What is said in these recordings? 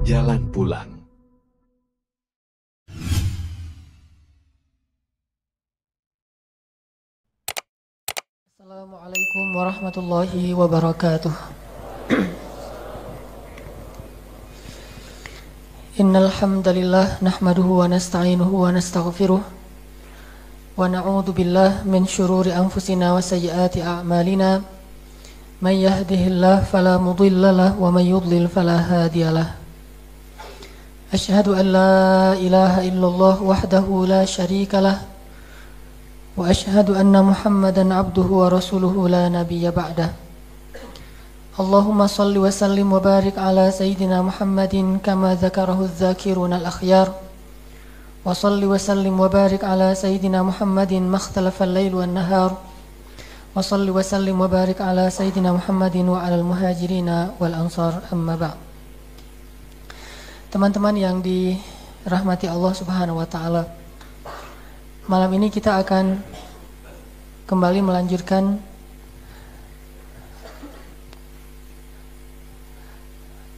Jalan pulang. Assalamualaikum warahmatullahi wabarakatuh. Innal hamdalillah nahmaduhu wa nasta'inuhu wa nastaghfiruh wa na'udzu billahi min shururi anfusina wa sayyiati a'malina. May yahdihillahu fala mudilla lahu wa may yudlil fala hadiyalah. Asyhadu an la ilaha illallah wahdahu la syarika lah wa asyhadu anna Muhammadan abduhu wa rasuluhu la nabiyya ba'dah. Allahumma salli wa sallim wa barik ala sayyidina Muhammadin kama dzakarahu adh-dzakiruna al-akhyar. Wa salli wa sallim wa barik ala sayyidina Muhammadin makhtalafa al-lail wan nahar. Wa salli wa sallim wa barik ala sayyidina Muhammadin wa ala al-muhajirina wal ansar, amma ba'd. Teman-teman yang dirahmati Allah Subhanahu wa taala, malam ini kita akan kembali melanjutkan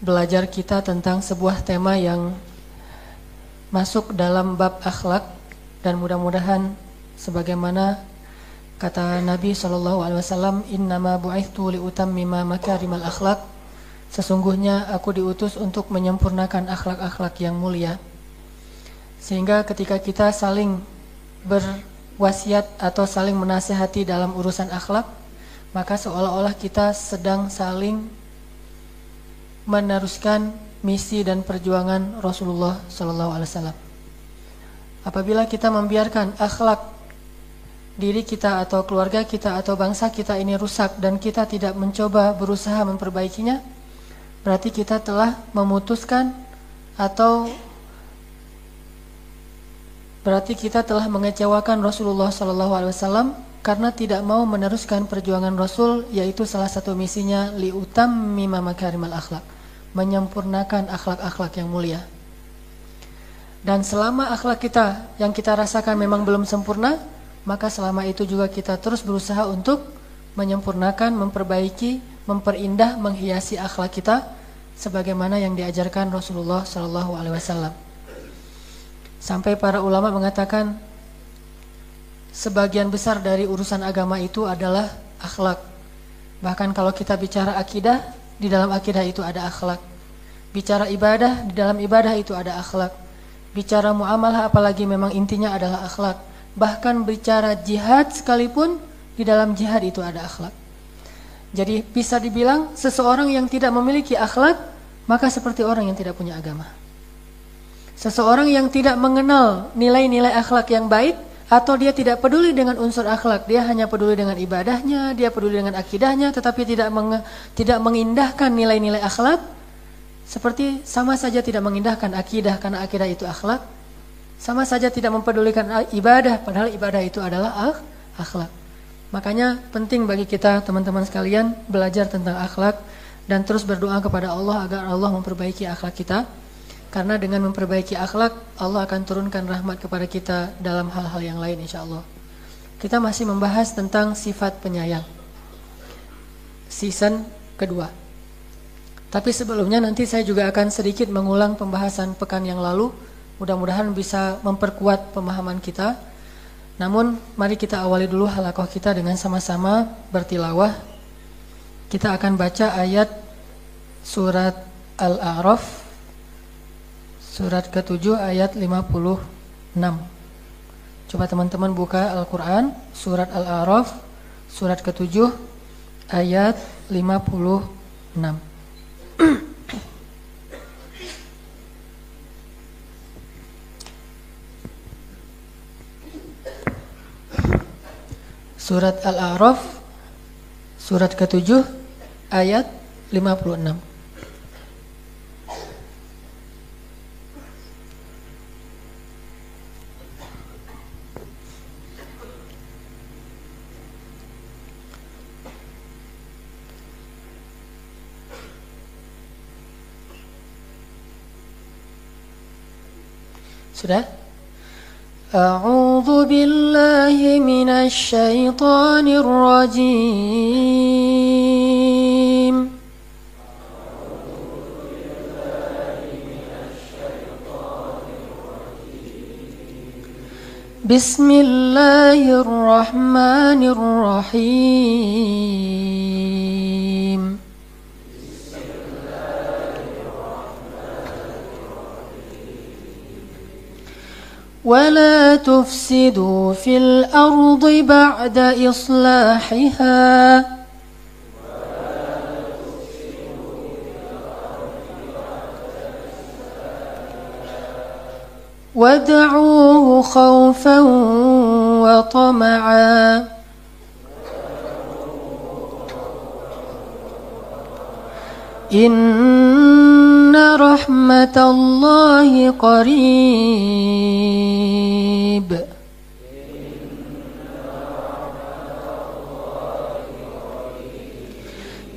belajar kita tentang sebuah tema yang masuk dalam bab akhlak, dan mudah-mudahan sebagaimana kata Nabi SAW, innama bu'ithtu liutammima makarimal akhlak, sesungguhnya aku diutus untuk menyempurnakan akhlak-akhlak yang mulia. Sehingga ketika kita saling berwasiat atau saling menasihati dalam urusan akhlak, maka seolah-olah kita sedang saling meneruskan misi dan perjuangan Rasulullah SAW. Apabila kita membiarkan akhlak diri kita atau keluarga kita atau bangsa kita ini rusak dan kita tidak mencoba berusaha memperbaikinya, berarti kita telah memutuskan atau berarti kita telah mengecewakan Rasulullah SAW karena tidak mau meneruskan perjuangan Rasul, yaitu salah satu misinya liutammima makarimal akhlak, menyempurnakan akhlak-akhlak yang mulia. Dan selama akhlak kita yang kita rasakan memang belum sempurna, maka selama itu juga kita terus berusaha untuk menyempurnakan, memperbaiki, memperindah, menghiasi akhlak kita sebagaimana yang diajarkan Rasulullah SAW. Sampai para ulama mengatakan sebagian besar dari urusan agama itu adalah akhlak. Bahkan kalau kita bicara akidah, di dalam akidah itu ada akhlak. Bicara ibadah, di dalam ibadah itu ada akhlak. Bicara muamalah, apalagi memang intinya adalah akhlak. Bahkan bicara jihad sekalipun, di dalam jihad itu ada akhlak. Jadi bisa dibilang seseorang yang tidak memiliki akhlak, maka seperti orang yang tidak punya agama. Seseorang yang tidak mengenal nilai-nilai akhlak yang baik, atau dia tidak peduli dengan unsur akhlak, dia hanya peduli dengan ibadahnya, dia peduli dengan akidahnya, tetapi tidak mengindahkan nilai-nilai akhlak, seperti sama saja tidak mengindahkan akidah, karena akidah itu akhlak. Sama saja tidak mempedulikan ibadah, padahal ibadah itu adalah akhlak. Makanya penting bagi kita teman-teman sekalian belajar tentang akhlak dan terus berdoa kepada Allah agar Allah memperbaiki akhlak kita. Karena dengan memperbaiki akhlak, Allah akan turunkan rahmat kepada kita dalam hal-hal yang lain, insya Allah. Kita masih membahas tentang sifat penyayang, season kedua. Tapi sebelumnya nanti saya juga akan sedikit mengulang pembahasan pekan yang lalu. Mudah-mudahan bisa memperkuat pemahaman kita. Namun mari kita awali dulu halaqah kita dengan sama-sama bertilawah. Kita akan baca ayat surat Al-A'raf, surat ke-7 ayat 56. Coba teman-teman buka Al-Quran, surat Al-A'raf, surat ke-7 ayat 56. Surat Al-A'raf, surat ke-7 ayat 56. Sudah? A'udzu billahi minasy syaithanir rajim. Bismillahirrahmanirrahim. ولا تفسدوا في الأرض بعد إصلاحها وادعوه خوفا وطمعا إن رحمة الله قريب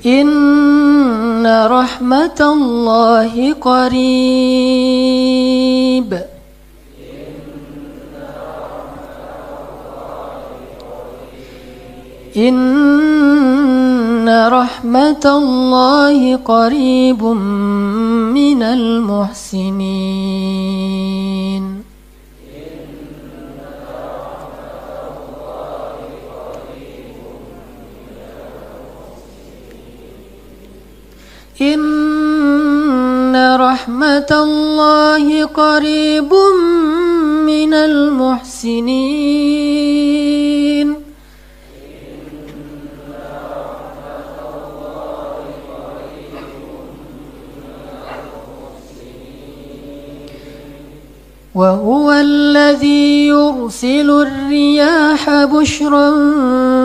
إن رحمة الله قريب إن رحمة الله قريب من المحسنين إن رحمة الله قريب من المحسنين وهو الذي يرسل الرياح بشرا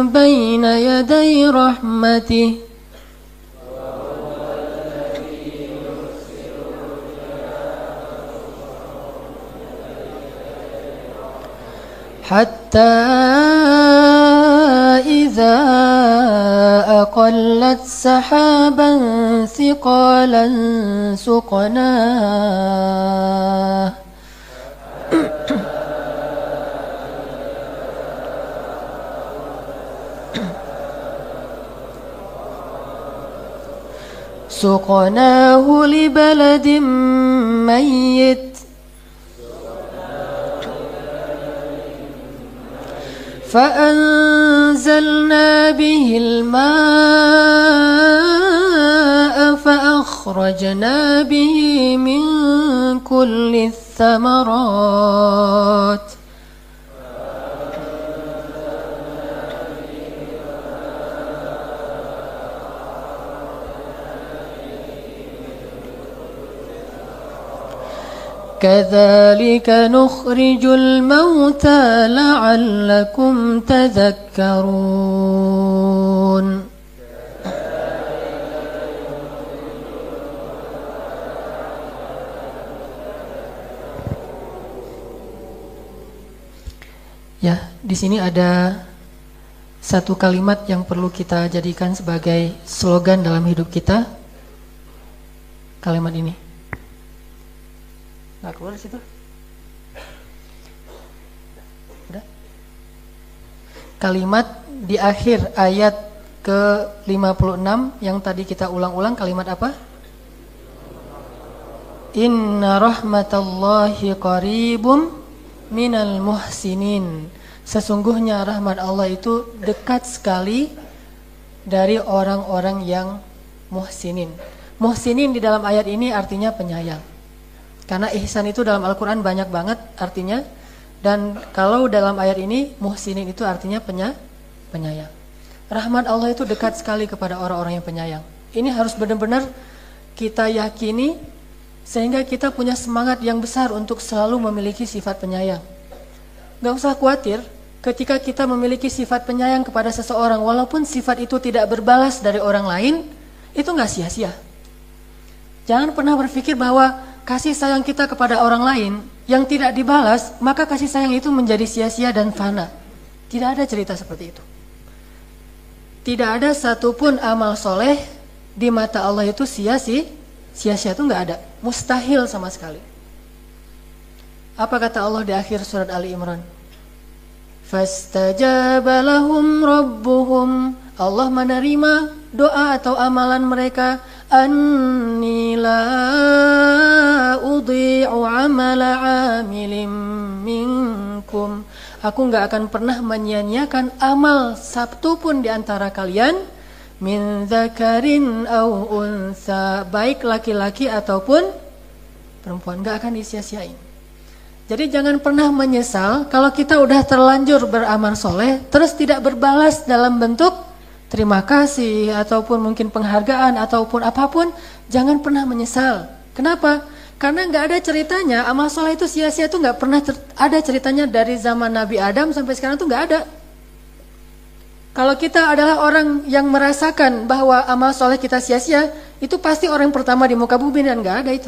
بين يدي رحمته حتى إذا أقلت سحابا ثقالا سقناه لبلد ميت فأنزلنا به الماء فأخرجنا به من كل الثمرات كذلك نخرج الموتى لعلكم تذكرون Ya, di sini ada satu kalimat yang perlu kita jadikan sebagai slogan dalam hidup kita. Kalimat ini. Nggak keluar di situ? Udah? Kalimat di akhir ayat ke-56 yang tadi kita ulang-ulang, kalimat apa? Inna rahmatallahi qaribum minal muhsinin. Sesungguhnya rahmat Allah itu dekat sekali dari orang-orang yang muhsinin. Muhsinin di dalam ayat ini artinya penyayang. Karena ihsan itu dalam Al-Quran banyak banget artinya. Dan kalau dalam ayat ini muhsinin itu artinya penyayang. Rahmat Allah itu dekat sekali kepada orang-orang yang penyayang. Ini harus benar-benar kita yakini sehingga kita punya semangat yang besar untuk selalu memiliki sifat penyayang. Gak usah khawatir ketika kita memiliki sifat penyayang kepada seseorang, walaupun sifat itu tidak berbalas dari orang lain, itu gak sia-sia. Jangan pernah berpikir bahwa kasih sayang kita kepada orang lain yang tidak dibalas, maka kasih sayang itu menjadi sia-sia dan fana. Tidak ada cerita seperti itu. Tidak ada satupun amal soleh di mata Allah itu sia-sia itu gak ada. Mustahil sama sekali. Apa kata Allah di akhir surat Ali Imran? Fastajaba lahum rabbuhum. Allah menerima doa atau amalan mereka. Anni la udhi'u amala amilin minkum. aku nggak akan pernah menyia-nyiakan amal satu pun di antara kalian, min dzakarin au unsa, baik laki-laki ataupun perempuan, nggak akan disia-siain. Jadi jangan pernah menyesal kalau kita udah terlanjur beramal soleh, terus tidak berbalas dalam bentuk terima kasih ataupun mungkin penghargaan ataupun apapun, jangan pernah menyesal. Kenapa? Karena nggak ada ceritanya amal soleh itu sia-sia, itu nggak pernah ada ceritanya dari zaman Nabi Adam sampai sekarang tuh nggak ada. Kalau kita adalah orang yang merasakan bahwa amal soleh kita sia-sia, itu pasti orang pertama di muka bumi, dan nggak ada itu.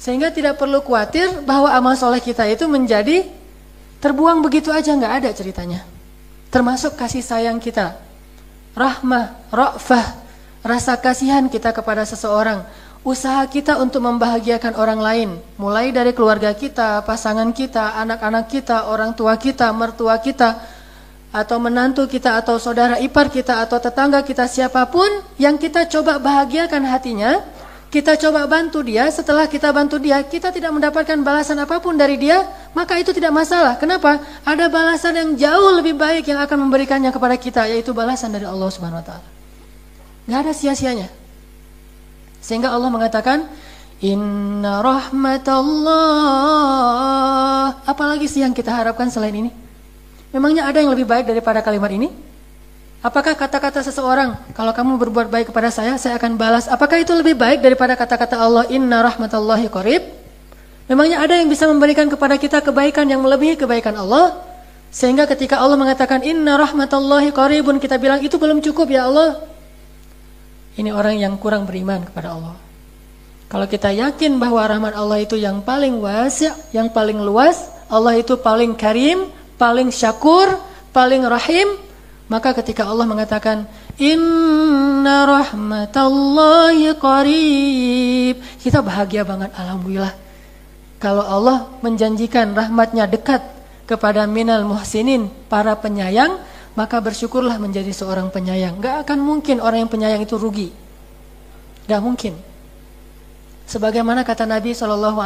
Sehingga tidak perlu khawatir bahwa amal soleh kita itu menjadi terbuang begitu aja, nggak ada ceritanya. Termasuk kasih sayang kita, rahmah, ra'fah, rasa kasihan kita kepada seseorang, usaha kita untuk membahagiakan orang lain, mulai dari keluarga kita, pasangan kita, anak-anak kita, orang tua kita, mertua kita, atau menantu kita, atau saudara ipar kita, atau tetangga kita, siapapun yang kita coba bahagiakan hatinya, kita coba bantu dia. Setelah kita bantu dia, kita tidak mendapatkan balasan apapun dari dia, maka itu tidak masalah. Kenapa? Ada balasan yang jauh lebih baik yang akan memberikannya kepada kita, yaitu balasan dari Allah Subhanahu wa taala. Gak ada sia-sianya. Sehingga Allah mengatakan, inna rahmatallah. Apalagi sih yang kita harapkan selain ini? Memangnya ada yang lebih baik daripada kalimat ini? Apakah kata-kata seseorang, kalau kamu berbuat baik kepada saya akan balas, apakah itu lebih baik daripada kata-kata Allah, inna rahmatallahi qarib? Memangnya ada yang bisa memberikan kepada kita kebaikan yang melebihi kebaikan Allah? Sehingga ketika Allah mengatakan inna rahmatallahi qaribun, kita bilang itu belum cukup ya Allah. Ini orang yang kurang beriman kepada Allah. Kalau kita yakin bahwa rahmat Allah itu yang paling wasi', yang paling luas, Allah itu paling karim, paling syakur, paling rahim, maka ketika Allah mengatakan inna rahmatallahi qarib, kita bahagia banget, alhamdulillah. Kalau Allah menjanjikan rahmatnya dekat kepada minal muhsinin, para penyayang, maka bersyukurlah menjadi seorang penyayang. Gak akan mungkin orang yang penyayang itu rugi. Gak mungkin. Sebagaimana kata Nabi SAW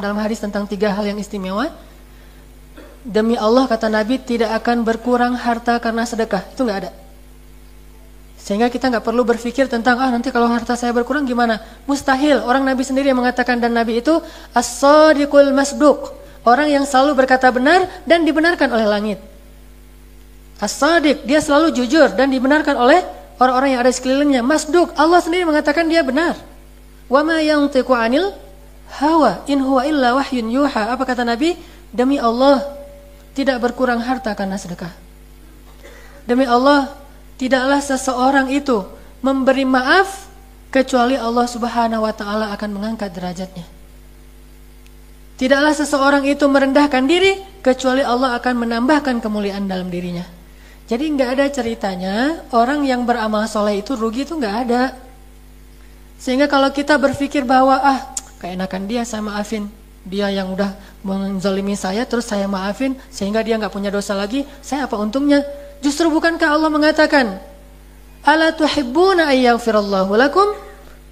dalam hadis tentang 3 hal yang istimewa, demi Allah kata Nabi, tidak akan berkurang harta karena sedekah. Itu gak ada. Sehingga kita gak perlu berpikir tentang nanti kalau harta saya berkurang gimana. Mustahil. Orang Nabi sendiri yang mengatakan, dan Nabi itu as-sadiqul masduq, orang yang selalu berkata benar dan dibenarkan oleh langit. As-sadiq, dia selalu jujur dan dibenarkan oleh orang-orang yang ada di sekelilingnya. Masduq, Allah sendiri mengatakan dia benar. Wa ma yantiqu 'anil hawa in huwa illa wahyun yuha. Apa kata Nabi? Demi Allah, tidak berkurang harta karena sedekah. Demi Allah, tidaklah seseorang itu memberi maaf kecuali Allah Subhanahu wa taala akan mengangkat derajatnya. Tidaklah seseorang itu merendahkan diri kecuali Allah akan menambahkan kemuliaan dalam dirinya. Jadi nggak ada ceritanya orang yang beramal soleh itu rugi, itu nggak ada. Sehingga kalau kita berpikir bahwa keenakan dia, saya maafin dia yang udah menzalimi saya, terus saya maafin sehingga dia nggak punya dosa lagi, saya apa untungnya? Justru bukankah Allah mengatakan, ala tuhibbuna ayyaghfirallahu lakum?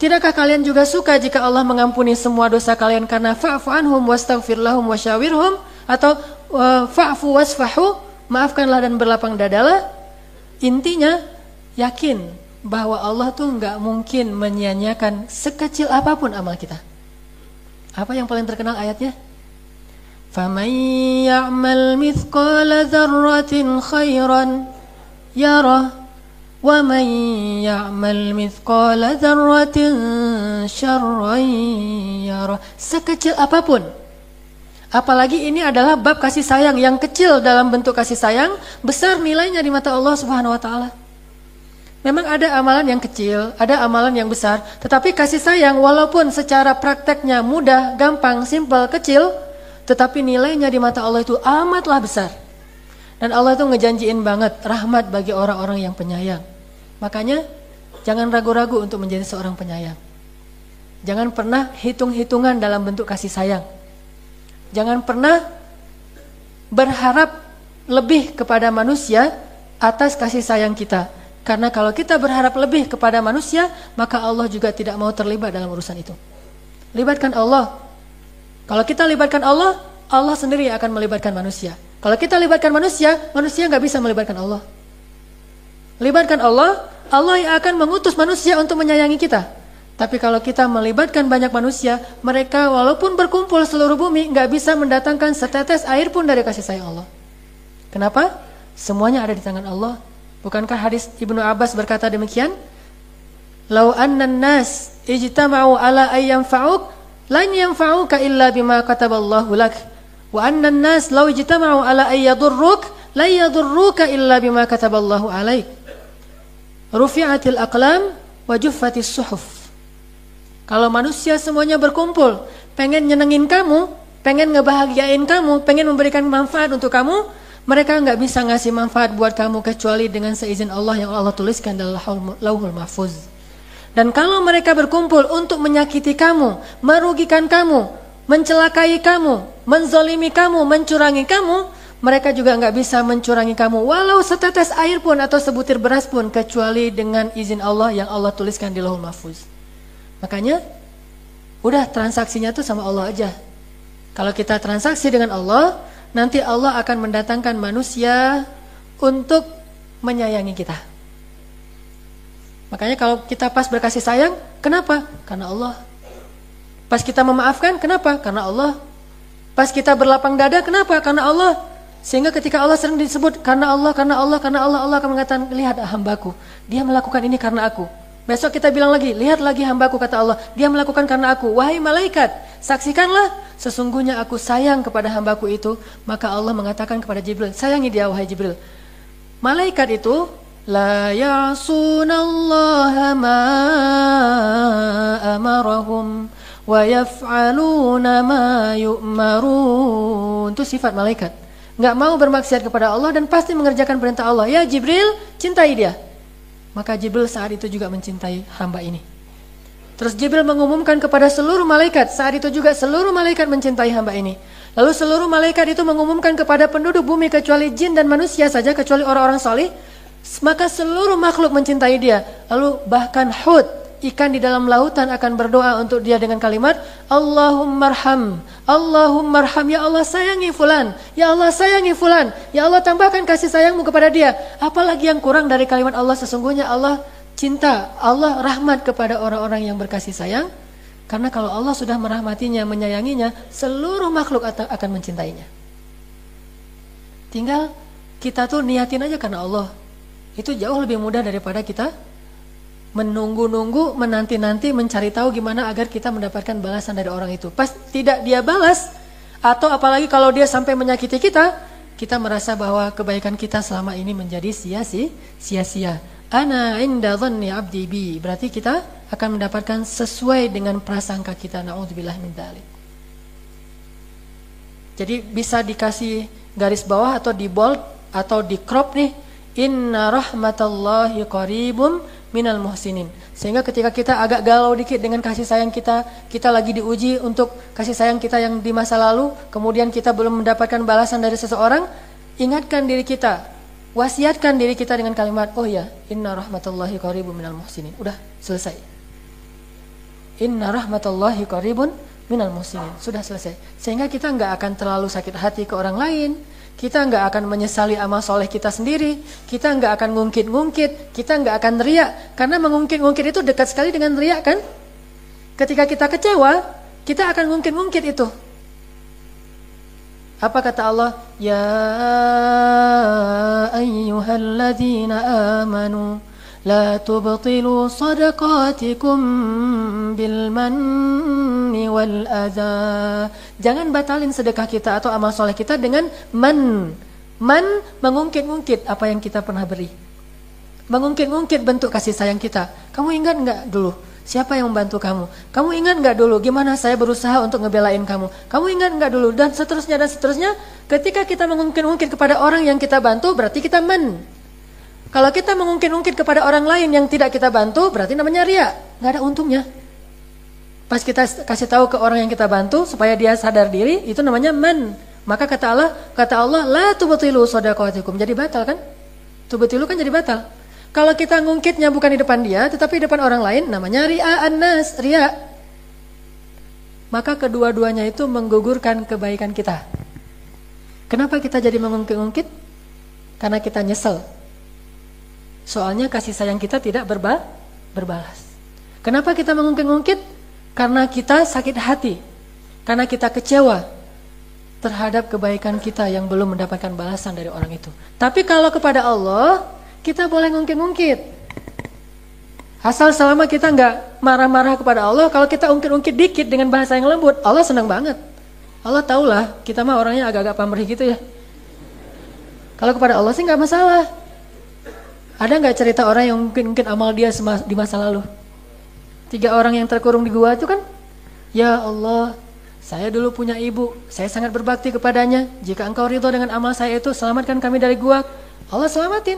Tidakkah kalian juga suka jika Allah mengampuni semua dosa kalian, karena fa'fu anhum wastaghfir lahum wasyawirhum, atau fa'fu wasfahu, maafkanlah dan berlapang dadalah. Intinya yakin bahwa Allah tuh nggak mungkin menyia-nyiakan sekecil apapun amal kita. Apa yang paling terkenal ayatnya? فَمَنْ يَعْمَلْ مِثْقَالَ ذَرَّةٍ خَيْرًا يَرَهُ وَمَنْ يَعْمَلْ مِثْقَالَ ذَرَّةٍ شَرًّا يَرَهُ. Sekecil apapun. Apalagi ini adalah bab kasih sayang, yang kecil dalam bentuk kasih sayang, besar nilainya di mata Allah Subhanahu wa taala. Memang ada amalan yang kecil, ada amalan yang besar, tetapi kasih sayang walaupun secara prakteknya mudah, gampang, simpel, kecil, tetapi nilainya di mata Allah itu amatlah besar. Dan Allah itu ngejanjiin banget rahmat bagi orang-orang yang penyayang. Makanya jangan ragu-ragu untuk menjadi seorang penyayang. Jangan pernah hitung-hitungan dalam bentuk kasih sayang. Jangan pernah berharap lebih kepada manusia atas kasih sayang kita. Karena kalau kita berharap lebih kepada manusia, maka Allah juga tidak mau terlibat dalam urusan itu. Libatkan Allah. Kalau kita libatkan Allah, Allah sendiri yang akan melibatkan manusia. Kalau kita libatkan manusia, manusia nggak bisa melibatkan Allah. Libatkan Allah, Allah yang akan mengutus manusia untuk menyayangi kita. Tapi kalau kita melibatkan banyak manusia, mereka walaupun berkumpul seluruh bumi, nggak bisa mendatangkan setetes air pun dari kasih sayang Allah. Kenapa? Semuanya ada di tangan Allah. Bukankah hadis Ibnu Abbas berkata demikian? Lau annan nas ijtama'u ala ayyam fa'uk lan yanfa'uka illa bima kataballahu lak. Wa annan nas law ijtama'u ala ayyadurruk la yadurruka illa bima kataballahu alaik. Rufi'atil aqlam wa juffatis suhuf. Kalau manusia semuanya berkumpul, pengen nyenengin kamu, pengen ngebahagiain kamu, pengen memberikan manfaat untuk kamu, mereka nggak bisa ngasih manfaat buat kamu kecuali dengan seizin Allah yang Allah tuliskan dalam Lauhul Mahfuz. Dan kalau mereka berkumpul untuk menyakiti kamu, merugikan kamu, mencelakai kamu, menzolimi kamu, mencurangi kamu, mereka juga nggak bisa mencurangi kamu walau setetes air pun atau sebutir beras pun kecuali dengan izin Allah yang Allah tuliskan di Lauhul Mahfuz. Makanya udah transaksinya tuh sama Allah aja. Kalau kita transaksi dengan Allah, nanti Allah akan mendatangkan manusia untuk menyayangi kita. Makanya kalau kita pas berkasih sayang, kenapa? Karena Allah. Pas kita memaafkan, kenapa? Karena Allah. Pas kita berlapang dada, kenapa? Karena Allah. Sehingga ketika Allah sering disebut karena Allah, karena Allah, karena Allah, Allah akan mengatakan, lihat hambaku, dia melakukan ini karena aku. Besok kita bilang lagi, lihat lagi hambaku, kata Allah, dia melakukan karena aku. Wahai malaikat, saksikanlah, sesungguhnya aku sayang kepada hambaku itu. Maka Allah mengatakan kepada Jibril, sayangi dia wahai Jibril. Malaikat itu la ya'sunallaha ma amarahum wa yaf'aluna ma yu'marun. Itu sifat malaikat. Nggak mau bermaksiat kepada Allah dan pasti mengerjakan perintah Allah. Ya Jibril, cintai dia. Maka Jibril saat itu juga mencintai hamba ini. Terus Jibril mengumumkan kepada seluruh malaikat. Saat itu juga seluruh malaikat mencintai hamba ini. Lalu seluruh malaikat itu mengumumkan kepada penduduk bumi kecuali jin dan manusia saja, kecuali orang-orang salih. Maka seluruh makhluk mencintai dia. Lalu bahkan hud, ikan di dalam lautan akan berdoa untuk dia dengan kalimat Allahummarham, Allahummarham, ya Allah sayangi fulan, ya Allah sayangi fulan, ya Allah tambahkan kasih sayangmu kepada dia. Apalagi yang kurang dari kalimat Allah? Sesungguhnya Allah cinta, Allah rahmat kepada orang-orang yang berkasih sayang. Karena kalau Allah sudah merahmatinya, menyayanginya, seluruh makhluk akan mencintainya. Tinggal kita tuh niatin aja karena Allah. Itu jauh lebih mudah daripada kita menunggu-nunggu, menanti-nanti, mencari tahu gimana agar kita mendapatkan balasan dari orang itu. Pas tidak dia balas, atau apalagi kalau dia sampai menyakiti kita, kita merasa bahwa kebaikan kita selama ini menjadi sia-sia. Ana inda dhanni abdi bi. Berarti kita akan mendapatkan sesuai dengan prasangka kita. Na'udzubillah min dzalik. Jadi bisa dikasih garis bawah atau di bold atau di crop nih. Inna rahmatallahi qaribum minal muhsinin. Sehingga ketika kita agak galau dikit dengan kasih sayang kita, kita lagi diuji untuk kasih sayang kita yang di masa lalu, kemudian kita belum mendapatkan balasan dari seseorang, ingatkan diri kita, wasiatkan diri kita dengan kalimat, oh ya, inna rahmatallahi qaribum minal muhsinin. Udah selesai. Inna rahmatallahi qaribun minal muhsinin. Sudah selesai. Sehingga kita nggak akan terlalu sakit hati ke orang lain. Kita nggak akan menyesali amal soleh kita sendiri. Kita nggak akan ngungkit-ngungkit. Kita nggak akan riak. Karena mengungkit-ngungkit itu dekat sekali dengan riak kan? Ketika kita kecewa, kita akan ngungkit-ngungkit itu. Apa kata Allah? Ya ayyuhalladzina amanu la tubtilu sadaqatikum bil manni wal adha. Jangan batalin sedekah kita atau amal soleh kita dengan man. Man mengungkit-ungkit apa yang kita pernah beri. Mengungkit-ungkit bentuk kasih sayang kita. Kamu ingat enggak dulu siapa yang membantu kamu? Kamu ingat enggak dulu gimana saya berusaha untuk ngebelain kamu? Kamu ingat enggak dulu? Dan seterusnya dan seterusnya. Ketika kita mengungkit-ungkit kepada orang yang kita bantu, berarti kita man. Kalau kita mengungkit-ungkit kepada orang lain yang tidak kita bantu, berarti namanya riya. Nggak ada untungnya. Pas kita kasih tahu ke orang yang kita bantu supaya dia sadar diri, itu namanya man. Maka kata Allah, la tubtilu shadaqatikum. Jadi batal kan? Tubtilu kan jadi batal. Kalau kita ngungkitnya bukan di depan dia, tetapi di depan orang lain, namanya riya an-nas, riya. maka kedua-duanya itu menggugurkan kebaikan kita. Kenapa kita jadi mengungkit-ungkit? Karena kita nyesel. Soalnya kasih sayang kita tidak berbalas. Kenapa kita mengungkit-ungkit? Karena kita sakit hati. Karena kita kecewa terhadap kebaikan kita yang belum mendapatkan balasan dari orang itu. Tapi kalau kepada Allah, kita boleh ngungkit-ungkit. Asal selama kita nggak marah-marah kepada Allah, kalau kita ungkit-ungkit dikit dengan bahasa yang lembut, Allah senang banget. Allah tahulah, kita mah orangnya agak-agak pamrih gitu ya. Kalau kepada Allah sih nggak masalah. Ada nggak cerita orang yang mungkin amal dia di masa lalu? 3 orang yang terkurung di gua itu kan, ya Allah, saya dulu punya ibu, saya sangat berbakti kepadanya. Jika engkau ridho dengan amal saya itu, selamatkan kami dari gua. Allah selamatin.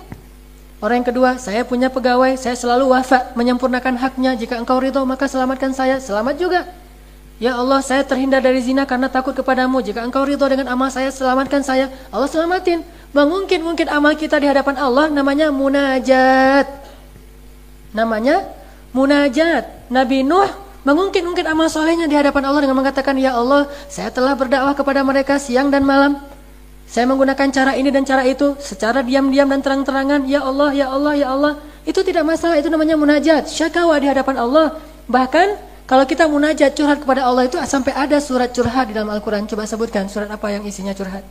Orang yang kedua, saya punya pegawai, saya selalu wafa menyempurnakan haknya. Jika engkau ridho maka selamatkan saya, selamat juga. Ya Allah, saya terhindar dari zina karena takut kepadamu. Jika engkau ridho dengan amal saya, selamatkan saya. Allah selamatin. Mengungkit-ungkit amal kita di hadapan Allah namanya munajat. Namanya munajat. Nabi Nuh mengungkit-ungkit amal solehnya di hadapan Allah dengan mengatakan, ya Allah, saya telah berdakwah kepada mereka siang dan malam. Saya menggunakan cara ini dan cara itu secara diam-diam dan terang-terangan. Ya Allah, ya Allah, ya Allah. Itu tidak masalah, itu namanya munajat. Syakawa di hadapan Allah. Bahkan kalau kita munajat curhat kepada Allah itu sampai ada surat curhat di dalam Al-Quran. Coba sebutkan surat apa yang isinya curhat.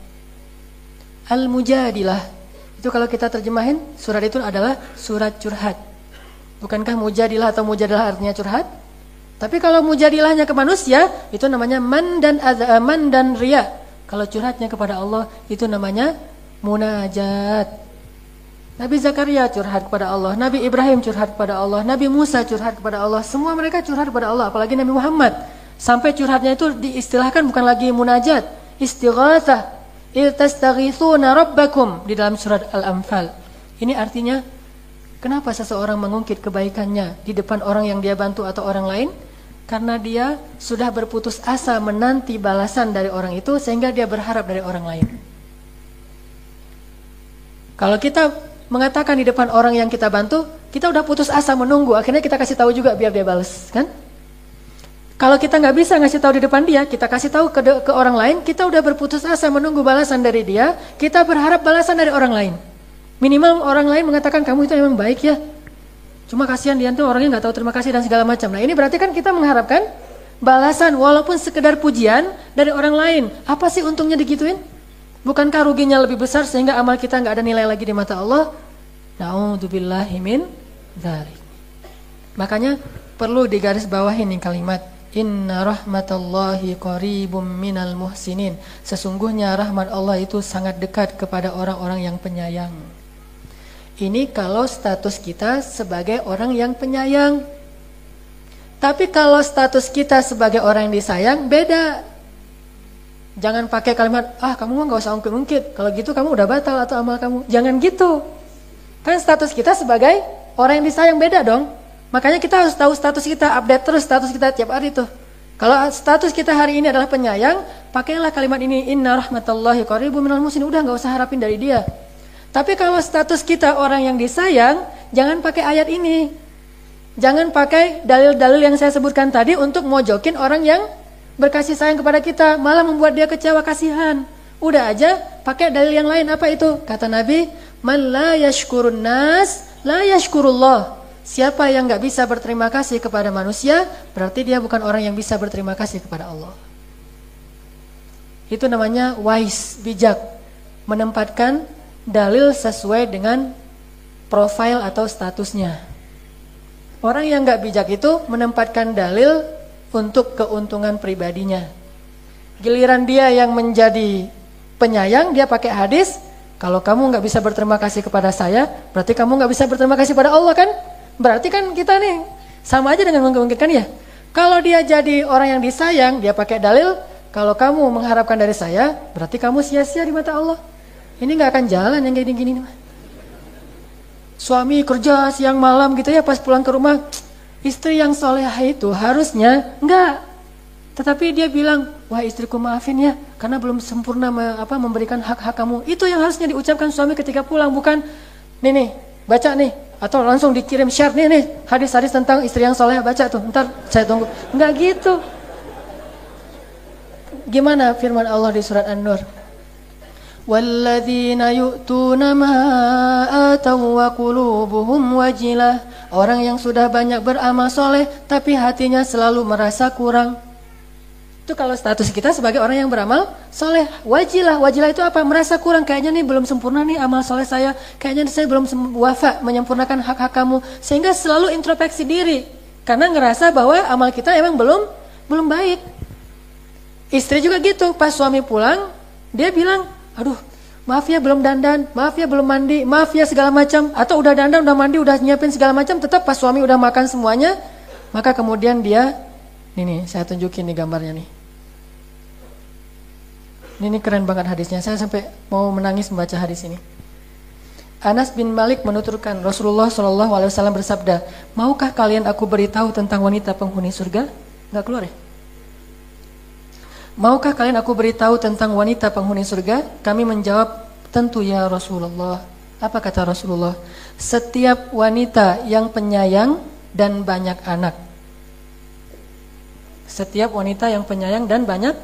Al-Mujadilah. Itu kalau kita terjemahin, surat itu adalah surat curhat. Bukankah Mujadilah atau Mujadilah artinya curhat? Tapi kalau Mujadilahnya ke manusia, itu namanya man dan riya. Kalau curhatnya kepada Allah, itu namanya munajat. Nabi Zakaria curhat kepada Allah, Nabi Ibrahim curhat kepada Allah, Nabi Musa curhat kepada Allah, semua mereka curhat kepada Allah, apalagi Nabi Muhammad. Sampai curhatnya itu diistilahkan bukan lagi munajat, istighatsah. Iltastaghitsuna rabbakum di dalam surat Al-Anfal. Ini artinya, kenapa seseorang mengungkit kebaikannya di depan orang yang dia bantu atau orang lain? Karena dia sudah berputus asa menanti balasan dari orang itu sehingga dia berharap dari orang lain. Kalau kita mengatakan di depan orang yang kita bantu, kita udah putus asa menunggu, akhirnya kita kasih tahu juga biar dia balas, kan? Kalau kita nggak bisa ngasih tahu di depan dia, kita kasih tahu ke orang lain, kita udah berputus asa menunggu balasan dari dia, kita berharap balasan dari orang lain. Minimal orang lain mengatakan kamu itu memang baik ya, cuma kasihan dia tuh orangnya nggak tahu terima kasih dan segala macam. Nah ini berarti kan kita mengharapkan balasan walaupun sekedar pujian dari orang lain. Apa sih untungnya digituin? Bukankah ruginya lebih besar sehingga amal kita nggak ada nilai lagi di mata Allah? Na'udzubillahi min dzalik. Makanya perlu digarisbawahi nih kalimat Inna rahmatallahi qaribum minal muhsinin. Sesungguhnya rahmat Allah itu sangat dekat kepada orang-orang yang penyayang. Ini kalau status kita sebagai orang yang penyayang. Tapi kalau status kita sebagai orang yang disayang beda. Jangan pakai kalimat, kamu mah gak usah ungkit-ungkit. Kalau gitu kamu udah batal atau amal kamu. Jangan gitu. Kan status kita sebagai orang yang disayang beda dong. Makanya kita harus tahu status kita, update terus status kita tiap hari tuh. Kalau status kita hari ini adalah penyayang, pakailah kalimat ini, Inna rahmatallahi qaribum minal muhsinin. Udah gak usah harapin dari dia. Tapi kalau status kita orang yang disayang, jangan pakai ayat ini. Jangan pakai dalil-dalil yang saya sebutkan tadi untuk mojokin orang yang berkasih sayang kepada kita, malah membuat dia kecewa, kasihan. Udah aja pakai dalil yang lain. Apa itu? Kata Nabi, man la yashkurun nas la yashkurullah. Siapa yang gak bisa berterima kasih kepada manusia, berarti dia bukan orang yang bisa berterima kasih kepada Allah. Itu namanya wise, bijak, menempatkan dalil sesuai dengan profil atau statusnya. Orang yang gak bijak itu menempatkan dalil untuk keuntungan pribadinya. Giliran dia yang menjadi penyayang, dia pakai hadis, kalau kamu nggak bisa berterima kasih kepada saya, berarti kamu nggak bisa berterima kasih pada Allah kan? Berarti kan kita nih sama aja dengan mengungkitkan ya. Kalau dia jadi orang yang disayang, dia pakai dalil, kalau kamu mengharapkan dari saya, berarti kamu sia-sia di mata Allah. Ini nggak akan jalan yang kayak gini nih. Suami kerja siang malam gitu ya, pas pulang ke rumah, istri yang solehah itu harusnya enggak. Tetapi dia bilang, wah istriku maafin ya, karena belum sempurna memberikan hak-hak kamu. Itu yang harusnya diucapkan suami ketika pulang, bukan nih baca nih, atau langsung dikirim share nih hadis-hadis tentang istri yang solehah, baca tuh, ntar saya tunggu. Enggak gitu. Gimana firman Allah di surat An-Nur? Walladzina yu'tuna ma ataw wa qulubuhum wajilah. Orang yang sudah banyak beramal soleh tapi hatinya selalu merasa kurang. Itu kalau status kita sebagai orang yang beramal soleh. Wajilah, wajilah itu apa? Merasa kurang, kayaknya nih belum sempurna nih amal soleh saya. Kayaknya saya belum wafa menyempurnakan hak-hak kamu. Sehingga selalu introspeksi diri. Karena ngerasa bahwa amal kita emang belum baik. Istri juga gitu, pas suami pulang, dia bilang, aduh, maaf ya belum dandan, maaf ya belum mandi, maaf ya segala macam. Atau udah dandan, udah mandi, udah nyiapin segala macam, tetap pas suami udah makan semuanya, maka kemudian dia, nih saya tunjukin nih gambarnya nih. Ini keren banget hadisnya, saya sampai mau menangis membaca hadis ini. Anas bin Malik menuturkan, Rasulullah SAW bersabda, maukah kalian aku beritahu tentang wanita penghuni surga? Nggak keluar ya? Maukah kalian aku beritahu tentang wanita penghuni surga? Kami menjawab, tentu ya Rasulullah. Apa kata Rasulullah? Setiap wanita yang penyayang dan banyak anak. Setiap wanita yang penyayang dan banyak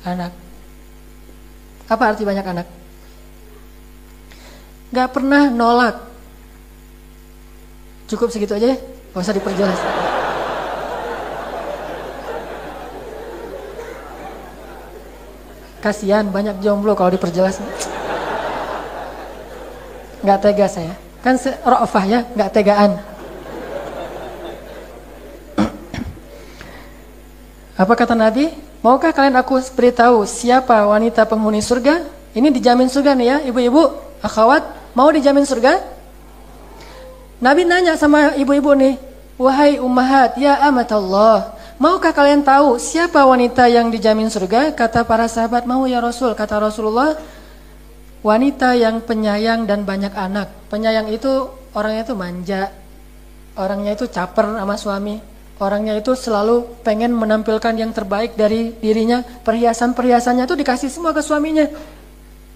anak. Apa arti banyak anak? Gak pernah nolak. Cukup segitu aja ya? Gak usah diperjelas. Kasihan banyak jomblo kalau diperjelas. Gak tega saya. Kan ra'afah ya, gak tegaan. Apa kata Nabi? Maukah kalian aku beritahu siapa wanita penghuni surga? Ini dijamin surga nih ya, ibu-ibu, akhwat, mau dijamin surga? Nabi nanya sama ibu-ibu nih, wahai ummahat, ya amatallah, maukah kalian tahu siapa wanita yang dijamin surga? Kata para sahabat, mau ya Rasul. Kata Rasulullah, wanita yang penyayang dan banyak anak. Penyayang itu orangnya itu manja, orangnya itu caper sama suami, orangnya itu selalu pengen menampilkan yang terbaik dari dirinya. Perhiasan-perhiasannya itu dikasih semua ke suaminya.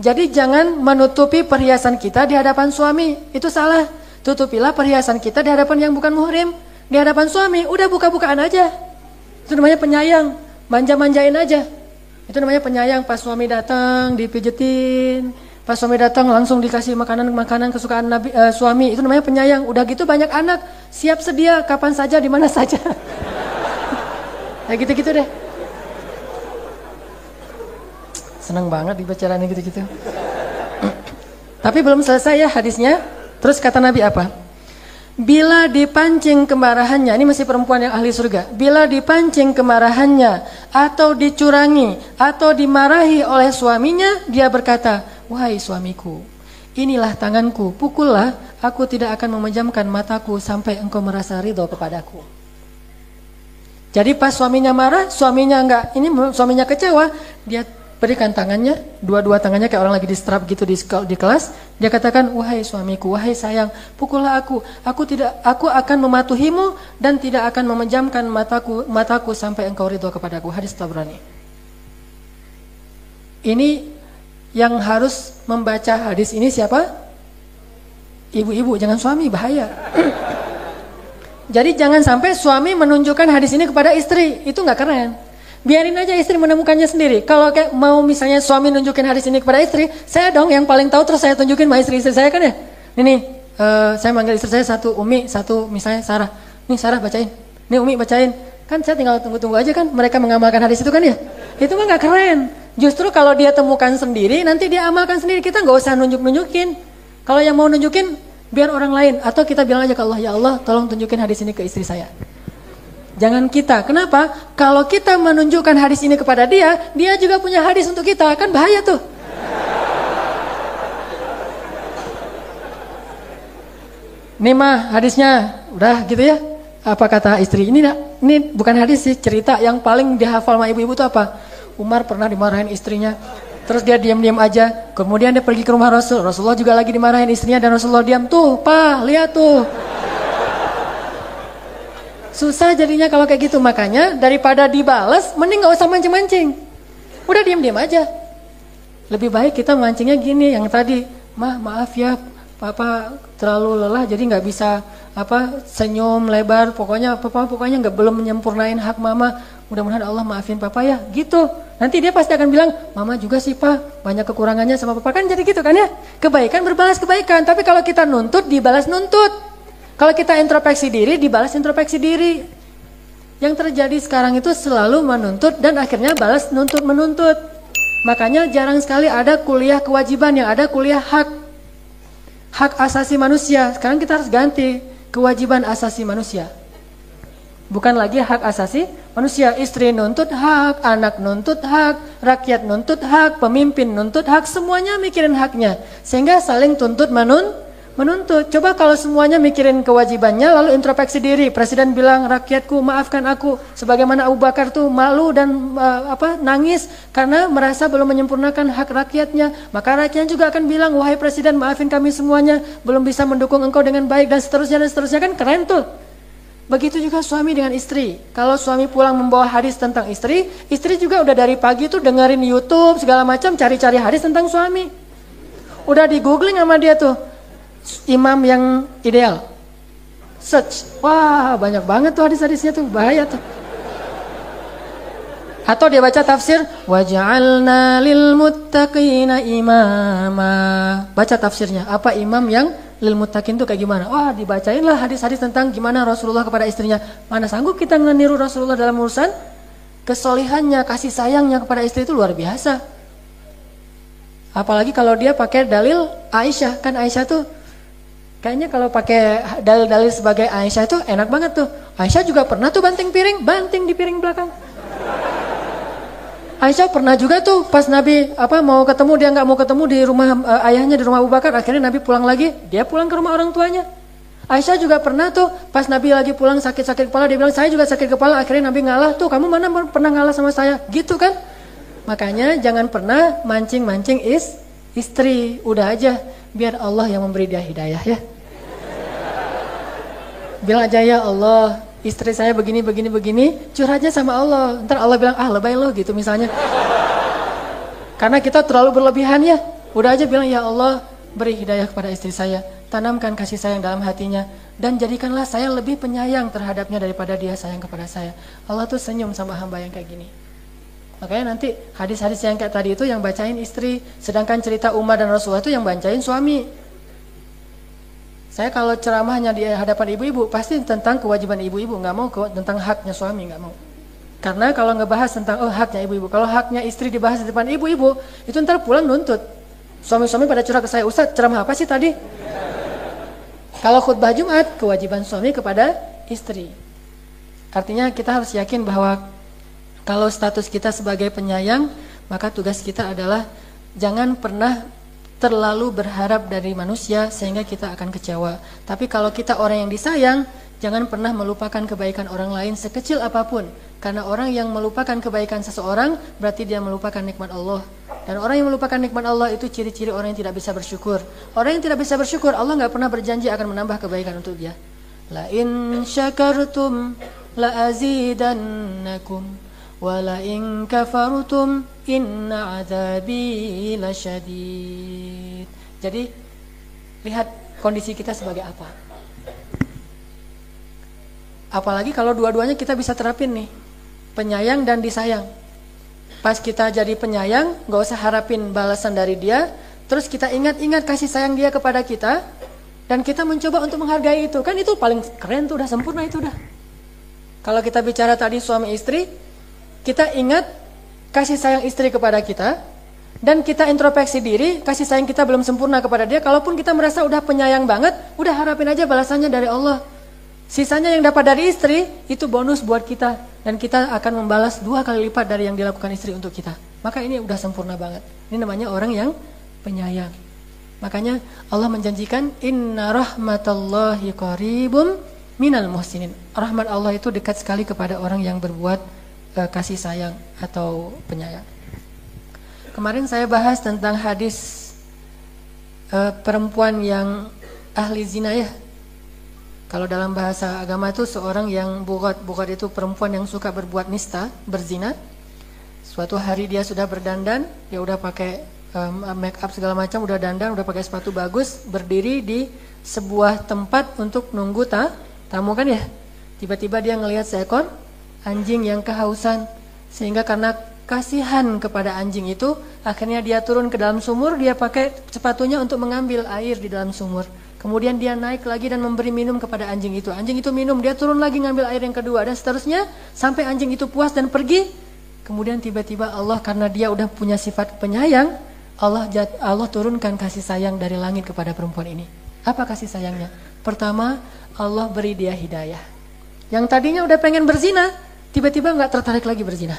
Jadi jangan menutupi perhiasan kita di hadapan suami, itu salah. Tutupilah perhiasan kita di hadapan yang bukan muhrim, di hadapan suami, udah buka-bukaan aja. Itu namanya penyayang, manja-manjain aja. Itu namanya penyayang. Pas suami datang dipijetin, pas suami datang langsung dikasih makanan kesukaan suami. Itu namanya penyayang. Udah gitu banyak anak, siap sedia kapan saja, di mana saja. Ya gitu-gitu deh. Senang banget dibicarain gitu-gitu. Tapi belum selesai ya hadisnya. Terus kata Nabi apa? Bila dipancing kemarahannya, ini masih perempuan yang ahli surga. Bila dipancing kemarahannya atau dicurangi atau dimarahi oleh suaminya, dia berkata, wahai suamiku, inilah tanganku, pukullah, aku tidak akan memejamkan mataku sampai engkau merasa ridho kepadaku. Jadi pas suaminya marah, suaminya kecewa, dia berikan tangannya, dua-dua tangannya kayak orang lagi di strap gitu di kelas. Dia katakan, wahai suamiku, wahai sayang, pukullah aku akan mematuhimu dan tidak akan memejamkan mataku sampai engkau ridho kepadaku. Hadis Tabrani. Ini yang harus membaca hadis ini siapa? Ibu-ibu, jangan suami, bahaya. Jadi jangan sampai suami menunjukkan hadis ini kepada istri, itu nggak keren. Biarin aja istri menemukannya sendiri. Kalau kayak mau misalnya suami nunjukin hadis ini kepada istri, saya dong yang paling tahu, terus saya tunjukin sama istri saya kan ya. Ini saya manggil istri saya, satu Umi, satu misalnya Sarah. Nih Sarah bacain, nih Umi bacain. Kan saya tinggal tunggu-tunggu aja kan mereka mengamalkan hadis itu kan ya. Itu mah nggak keren. Justru kalau dia temukan sendiri, nanti dia amalkan sendiri. Kita nggak usah nunjukin. Kalau yang mau nunjukin, biar orang lain. Atau kita bilang aja ke Allah, ya Allah tolong tunjukin hadis ini ke istri saya. Jangan kita. Kenapa? Kalau kita menunjukkan hadis ini kepada dia, dia juga punya hadis untuk kita. Kan bahaya tuh. Nih mah hadisnya udah gitu ya. Apa kata istri? Ini bukan hadis sih, cerita yang paling dihafal sama ibu-ibu tuh apa? Umar pernah dimarahin istrinya. Terus dia diam-diam aja. Kemudian dia pergi ke rumah Rasul. Rasulullah juga lagi dimarahin istrinya dan Rasulullah diam. Tuh, Pa, lihat tuh. Susah jadinya kalau kayak gitu. Makanya daripada dibalas, mending gak usah mancing-mancing. Udah diam-diam aja. Lebih baik kita mancingnya gini, yang tadi, maaf ya, Papa terlalu lelah jadi gak bisa senyum lebar. Pokoknya gak belum menyempurnain hak Mama. Mudah-mudahan Allah maafin Papa ya. Gitu. Nanti dia pasti akan bilang, mama juga sih pak, banyak kekurangannya sama papa, kan jadi gitu kan ya. Kebaikan berbalas kebaikan, tapi kalau kita nuntut, dibalas nuntut. Kalau kita introspeksi diri, dibalas introspeksi diri. Yang terjadi sekarang itu selalu menuntut dan akhirnya balas nuntut menuntut. Makanya jarang sekali ada kuliah kewajiban, yang ada kuliah hak. Hak asasi manusia, sekarang kita harus ganti kewajiban asasi manusia. Bukan lagi hak asasi manusia, istri nuntut hak, anak nuntut hak, rakyat nuntut hak, pemimpin nuntut hak, semuanya mikirin haknya. Sehingga saling tuntut menuntut. Coba kalau semuanya mikirin kewajibannya lalu introspeksi diri. Presiden bilang, rakyatku maafkan aku, sebagaimana Abu Bakar tuh malu dan nangis karena merasa belum menyempurnakan hak rakyatnya. Maka rakyatnya juga akan bilang, wahai presiden, maafin kami semuanya, belum bisa mendukung engkau dengan baik, dan seterusnya, kan keren tuh. Begitu juga suami dengan istri. Kalau suami pulang membawa hadis tentang istri, istri juga udah dari pagi tuh dengerin YouTube segala macam, cari-cari hadis tentang suami. Udah di googling sama dia tuh, imam yang ideal, search, wah banyak banget tuh hadis-hadisnya tuh, bahaya tuh. Atau dia baca tafsir, waja'alna lil muttaqina imama, baca tafsirnya, apa imam yang lil muttaqin tuh kayak gimana? Wah dibacain lah hadis-hadis tentang gimana Rasulullah kepada istrinya. Mana sanggup kita meniru Rasulullah dalam urusan kesolihannya, kasih sayangnya kepada istri itu luar biasa. Apalagi kalau dia pakai dalil Aisyah, kan Aisyah tuh kayaknya kalau pakai dalil-dalil sebagai Aisyah itu enak banget tuh. Aisyah juga pernah tuh banting di piring belakang. Aisyah pernah juga tuh pas Nabi mau ketemu, dia nggak mau ketemu di rumah ayahnya, di rumah Abu Bakar, akhirnya Nabi pulang lagi, dia pulang ke rumah orang tuanya. Aisyah juga pernah tuh pas Nabi lagi pulang sakit-sakit kepala, dia bilang saya juga sakit kepala, akhirnya Nabi ngalah, tuh kamu mana pernah ngalah sama saya, gitu kan. Makanya jangan pernah mancing-mancing istri, udah aja biar Allah yang memberi dia hidayah ya. Bilang aja, ya Allah, istri saya begini, curhatnya sama Allah. Ntar Allah bilang, lebay lo gitu misalnya. Karena kita terlalu berlebihan ya. Udah aja bilang, ya Allah, beri hidayah kepada istri saya. Tanamkan kasih sayang dalam hatinya. Dan jadikanlah saya lebih penyayang terhadapnya daripada dia sayang kepada saya. Allah tuh senyum sama hamba yang kayak gini. Makanya nanti hadis-hadis yang kayak tadi itu yang bacain istri. Sedangkan cerita Umar dan Rasulullah itu yang bacain suami. Saya kalau ceramahnya di hadapan ibu-ibu pasti tentang kewajiban ibu-ibu, nggak mau tentang haknya suami, nggak mau. Karena kalau ngebahas tentang haknya ibu-ibu, kalau haknya istri dibahas di depan ibu-ibu, itu ntar pulang nuntut. Suami-suami pada curhat ke saya, Ustaz ceramah apa sih tadi? Kalau khutbah Jumat, kewajiban suami kepada istri. Artinya kita harus yakin bahwa kalau status kita sebagai penyayang, maka tugas kita adalah jangan pernah terlalu berharap dari manusia sehingga kita akan kecewa. Tapi kalau kita orang yang disayang, jangan pernah melupakan kebaikan orang lain sekecil apapun. Karena orang yang melupakan kebaikan seseorang berarti dia melupakan nikmat Allah. Dan orang yang melupakan nikmat Allah itu ciri-ciri orang yang tidak bisa bersyukur. Orang yang tidak bisa bersyukur, Allah nggak pernah berjanji akan menambah kebaikan untuk dia. La in syakartum la azidannakum wala in kafartum inna adzabi lasyadid. Jadi lihat kondisi kita sebagai apa. Apalagi kalau dua-duanya kita bisa terapin nih, penyayang dan disayang. Pas kita jadi penyayang, gak usah harapin balasan dari dia. Terus kita ingat-ingat kasih sayang dia kepada kita, dan kita mencoba untuk menghargai itu. Kan itu paling keren tuh, udah sempurna itu udah. Kalau kita bicara tadi suami istri, kita ingat kasih sayang istri kepada kita, dan kita introspeksi diri, kasih sayang kita belum sempurna kepada dia. Kalaupun kita merasa udah penyayang banget, udah harapin aja balasannya dari Allah. Sisanya yang dapat dari istri, itu bonus buat kita. Dan kita akan membalas 2 kali lipat dari yang dilakukan istri untuk kita. Maka ini udah sempurna banget. Ini namanya orang yang penyayang. Makanya Allah menjanjikan, Inna rahmatallahi qaribum minal muhsinin. Rahmat Allah itu dekat sekali kepada orang yang berbuat kasih sayang atau penyayang. Kemarin saya bahas tentang hadis perempuan yang ahli zina ya. Kalau dalam bahasa agama itu seorang yang bugat itu perempuan yang suka berbuat nista, berzina. Suatu hari dia sudah berdandan, dia udah pakai make up segala macam, udah dandan, udah pakai sepatu bagus, berdiri di sebuah tempat untuk nunggu tamu kan ya. Tiba-tiba dia ngelihat seekor anjing yang kehausan, sehingga karena kasihan kepada anjing itu, akhirnya dia turun ke dalam sumur, dia pakai sepatunya untuk mengambil air di dalam sumur. Kemudian dia naik lagi dan memberi minum kepada anjing itu. Anjing itu minum, dia turun lagi ngambil air yang kedua, dan seterusnya sampai anjing itu puas dan pergi. Kemudian tiba-tiba Allah, karena dia udah punya sifat penyayang, Allah turunkan kasih sayang dari langit kepada perempuan ini. Apa kasih sayangnya? Pertama, Allah beri dia hidayah. Yang tadinya udah pengen berzina, tiba-tiba nggak tertarik lagi berzina.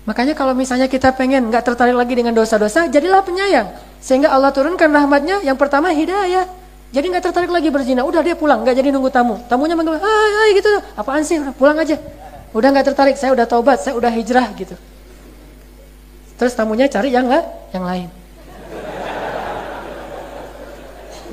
Makanya kalau misalnya kita pengen nggak tertarik lagi dengan dosa-dosa, jadilah penyayang. Sehingga Allah turunkan rahmatnya, yang pertama hidayah. Jadi nggak tertarik lagi berzina, udah dia pulang, nggak jadi nunggu tamu. Tamunya manggil, hai gitu, apaan sih, pulang aja. Udah nggak tertarik, saya udah taubat, saya udah hijrah gitu. Terus tamunya cari yang lain.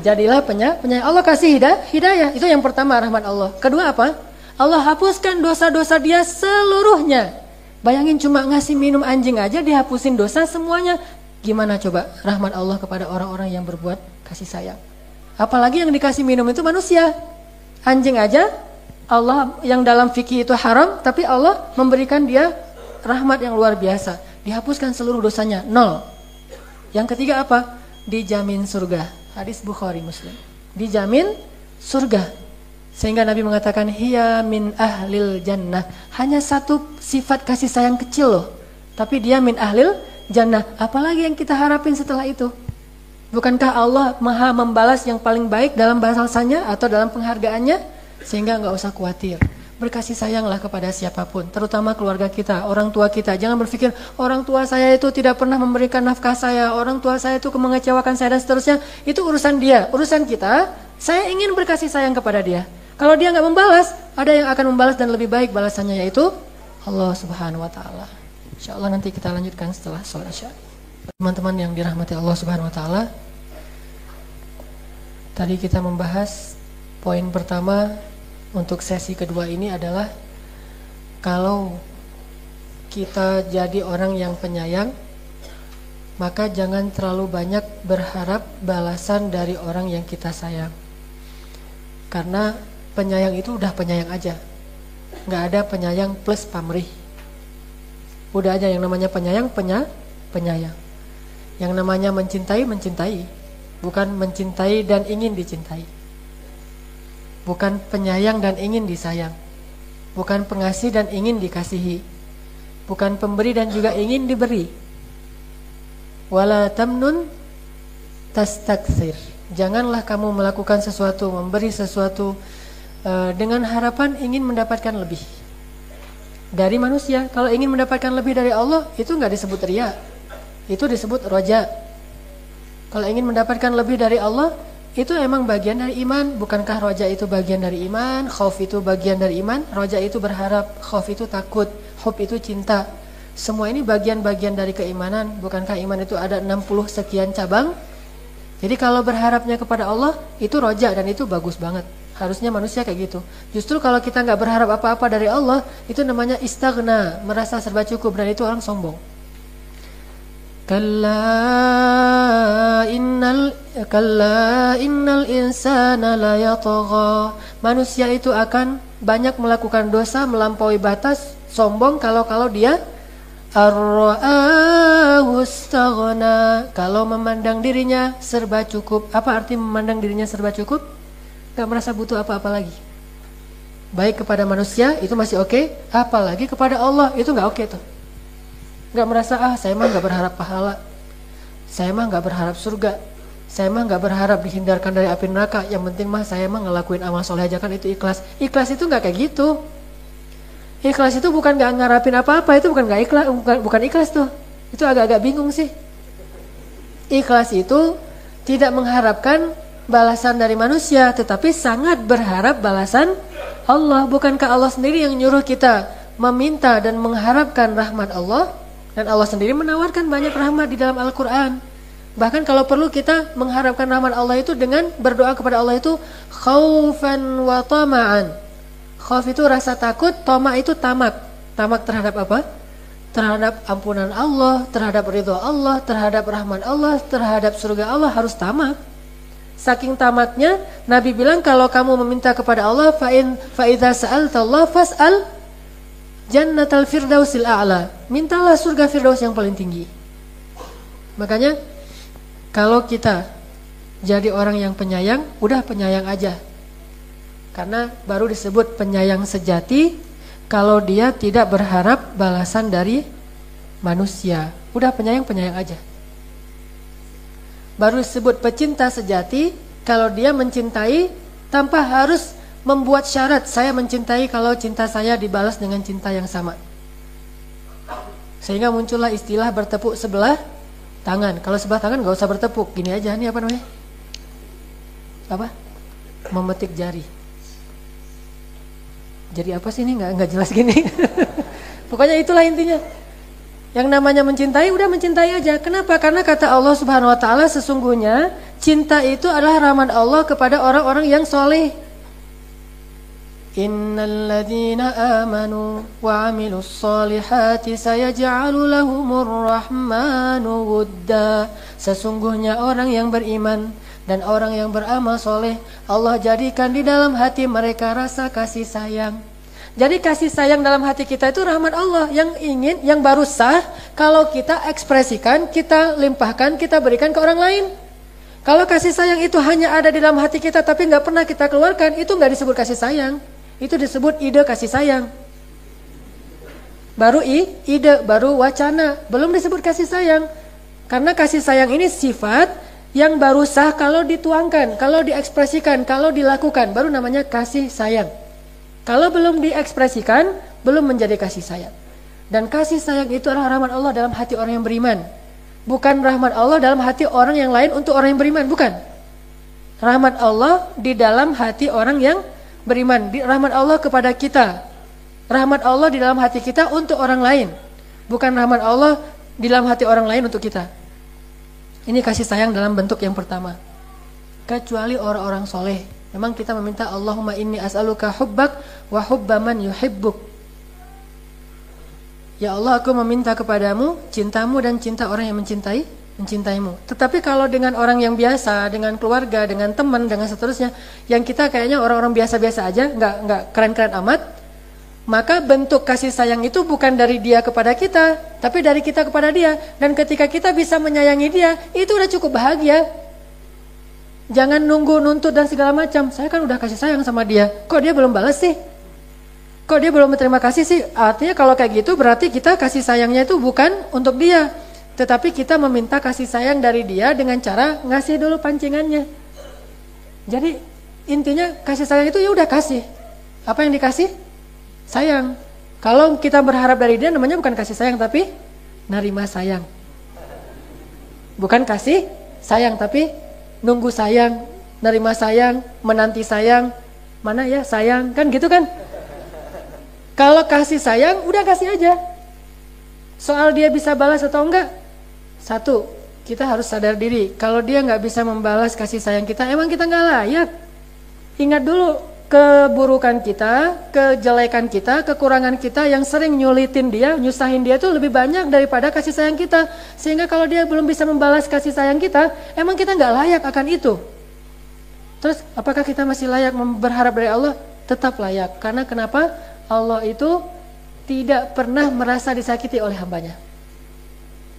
Jadilah penyayang. Allah kasih hidayah. Itu yang pertama, rahmat Allah. Kedua apa? Allah hapuskan dosa-dosa dia seluruhnya. Bayangin cuma ngasih minum anjing aja dihapusin dosa semuanya. Gimana coba rahmat Allah kepada orang-orang yang berbuat kasih sayang. Apalagi yang dikasih minum itu manusia. Anjing aja Allah yang dalam fikih itu haram, tapi Allah memberikan dia rahmat yang luar biasa. Dihapuskan seluruh dosanya, 0. Yang ketiga apa? Dijamin surga. Hadis Bukhari Muslim. Dijamin surga. Sehingga Nabi mengatakan hiya min ahlil jannah. Hanya satu sifat kasih sayang kecil loh, tapi dia min ahlil jannah. Apalagi yang kita harapin setelah itu? Bukankah Allah maha membalas yang paling baik dalam balasannya atau dalam penghargaannya? Sehingga nggak usah khawatir. Berkasih sayanglah kepada siapapun, terutama keluarga kita, orang tua kita. Jangan berpikir orang tua saya itu tidak pernah memberikan nafkah saya, orang tua saya itu mengecewakan saya dan seterusnya. Itu urusan dia, urusan kita. Saya ingin berkasih sayang kepada dia. Kalau dia nggak membalas, ada yang akan membalas dan lebih baik balasannya, yaitu Allah Subhanahu Wa Taala. Insya Allah nanti kita lanjutkan setelah sholat isya. Teman-teman yang dirahmati Allah Subhanahu Wa Taala, tadi kita membahas poin pertama. Untuk sesi kedua ini adalah kalau kita jadi orang yang penyayang, maka jangan terlalu banyak berharap balasan dari orang yang kita sayang. Karena penyayang itu udah penyayang aja, nggak ada penyayang plus pamrih. Udah aja yang namanya penyayang, penyayang. Yang namanya mencintai, bukan mencintai dan ingin dicintai. Bukan penyayang dan ingin disayang. Bukan pengasih dan ingin dikasihi. Bukan pemberi dan juga ingin diberi. Wala tamnun tastakthir. Janganlah kamu melakukan sesuatu, memberi sesuatu dengan harapan ingin mendapatkan lebih dari manusia. Kalau ingin mendapatkan lebih dari Allah, itu nggak disebut riya, itu disebut roja. Kalau ingin mendapatkan lebih dari Allah, itu emang bagian dari iman. Bukankah roja itu bagian dari iman? Khauf itu bagian dari iman. Roja itu berharap, khauf itu takut, hub itu cinta. Semua ini bagian-bagian dari keimanan. Bukankah iman itu ada 60 sekian cabang? Jadi kalau berharapnya kepada Allah, itu roja dan itu bagus banget. Harusnya manusia kayak gitu. Justru kalau kita nggak berharap apa-apa dari Allah, itu namanya istaghna, merasa serba cukup, dan itu orang sombong. Kalla innal insana la yatagha. Manusia itu akan banyak melakukan dosa, melampaui batas, sombong kalau dia ar-ra'ahu istaghna. Kalau memandang dirinya serba cukup. Apa arti memandang dirinya serba cukup? Gak merasa butuh apa-apa lagi. Baik kepada manusia itu masih oke, apalagi kepada Allah itu gak oke tuh. Gak merasa, saya mah gak berharap pahala, saya mah gak berharap surga, saya mah gak berharap dihindarkan dari api neraka. Yang penting mah saya mah ngelakuin amal soleh aja, kan itu ikhlas. Ikhlas itu gak kayak gitu. Ikhlas itu bukan gak ngarapin apa-apa, itu bukan gak ikhlas, bukan ikhlas tuh. Itu agak-agak bingung sih. Ikhlas itu tidak mengharapkan balasan dari manusia, tetapi sangat berharap balasan Allah. Bukankah Allah sendiri yang nyuruh kita meminta dan mengharapkan rahmat Allah? Dan Allah sendiri menawarkan banyak rahmat di dalam Al-Quran. Bahkan kalau perlu kita mengharapkan rahmat Allah itu dengan berdoa kepada Allah itu khaufan wa tama'an. Khauf itu rasa takut, tama' itu tamak. Tamak terhadap apa? Terhadap ampunan Allah, terhadap ridho Allah, terhadap rahmat Allah, terhadap surga Allah, harus tamak. Saking tamaknya, Nabi bilang kalau kamu meminta kepada Allah, fa idza sa'alta Allah fas'al Jannatal firdausil a'la. Mintalah surga firdaus yang paling tinggi. Makanya kalau kita jadi orang yang penyayang, udah penyayang aja. Karena baru disebut penyayang sejati kalau dia tidak berharap balasan dari manusia. Udah penyayang aja. Baru disebut pecinta sejati kalau dia mencintai tanpa harus membuat syarat, saya mencintai kalau cinta saya dibalas dengan cinta yang sama. Sehingga muncullah istilah bertepuk sebelah tangan. Kalau sebelah tangan gak usah bertepuk, gini aja, ini apa namanya? Apa? Memetik jari. Jadi apa sih ini? Nggak jelas gini. Pokoknya itulah intinya. Yang namanya mencintai, udah mencintai aja. Kenapa? Karena kata Allah Subhanahu Wa Taala, sesungguhnya cinta itu adalah rahmat Allah kepada orang-orang yang soleh. Innal ladzina amanu wa 'amilus solihati sayaj'alu lahumur rahmanu wudda. Sesungguhnya orang yang beriman dan orang yang beramal soleh, Allah jadikan di dalam hati mereka rasa kasih sayang. Jadi kasih sayang dalam hati kita itu rahmat Allah yang ingin, yang baru sah kalau kita ekspresikan, kita limpahkan, kita berikan ke orang lain. Kalau kasih sayang itu hanya ada di dalam hati kita tapi nggak pernah kita keluarkan, itu nggak disebut kasih sayang. Itu disebut ide kasih sayang. Baru ide, baru wacana, belum disebut kasih sayang. Karena kasih sayang ini sifat yang baru sah kalau dituangkan, kalau diekspresikan, kalau dilakukan, baru namanya kasih sayang. Kalau belum diekspresikan, belum menjadi kasih sayang. Dan kasih sayang itu adalah rahmat Allah dalam hati orang yang beriman. Bukan rahmat Allah dalam hati orang yang lain untuk orang yang beriman, bukan. Rahmat Allah di dalam hati orang yang beriman, rahmat Allah kepada kita, rahmat Allah di dalam hati kita untuk orang lain, bukan rahmat Allah di dalam hati orang lain untuk kita. Ini kasih sayang dalam bentuk yang pertama. Kecuali orang-orang soleh, memang kita meminta Allahumma inni as'aluka hubbak wa hubba man yuhibbuk. Ya Allah, aku meminta kepadamu cintamu dan cinta orang yang mencintaimu. Tetapi kalau dengan orang yang biasa, dengan keluarga, dengan teman, dengan seterusnya, yang kita kayaknya orang-orang biasa-biasa aja, nggak keren-keren amat, maka bentuk kasih sayang itu bukan dari dia kepada kita, tapi dari kita kepada dia. Dan ketika kita bisa menyayangi dia, itu udah cukup bahagia. Jangan nunggu nuntut dan segala macam. Saya kan udah kasih sayang sama dia, kok dia belum balas sih? Kok dia belum berterima kasih sih? Artinya kalau kayak gitu berarti kita kasih sayangnya itu bukan untuk dia, tetapi kita meminta kasih sayang dari dia dengan cara ngasih dulu pancingannya. Jadi intinya kasih sayang itu ya udah kasih. Apa yang dikasih? Sayang. Kalau kita berharap dari dia namanya bukan kasih sayang tapi nerima sayang. Bukan kasih sayang tapi nunggu sayang, nerima sayang, menanti sayang. Mana ya sayang, kan gitu kan? Kalau kasih sayang udah kasih aja. Soal dia bisa balas atau enggak, satu, kita harus sadar diri. Kalau dia nggak bisa membalas kasih sayang kita, emang kita nggak layak. Ingat dulu keburukan kita, kejelekan kita, kekurangan kita yang sering nyulitin dia, nyusahin dia itu lebih banyak daripada kasih sayang kita. Sehingga kalau dia belum bisa membalas kasih sayang kita, emang kita nggak layak akan itu. Terus apakah kita masih layak berharap dari Allah? Tetap layak. Karena kenapa? Allah itu tidak pernah merasa disakiti oleh hambanya.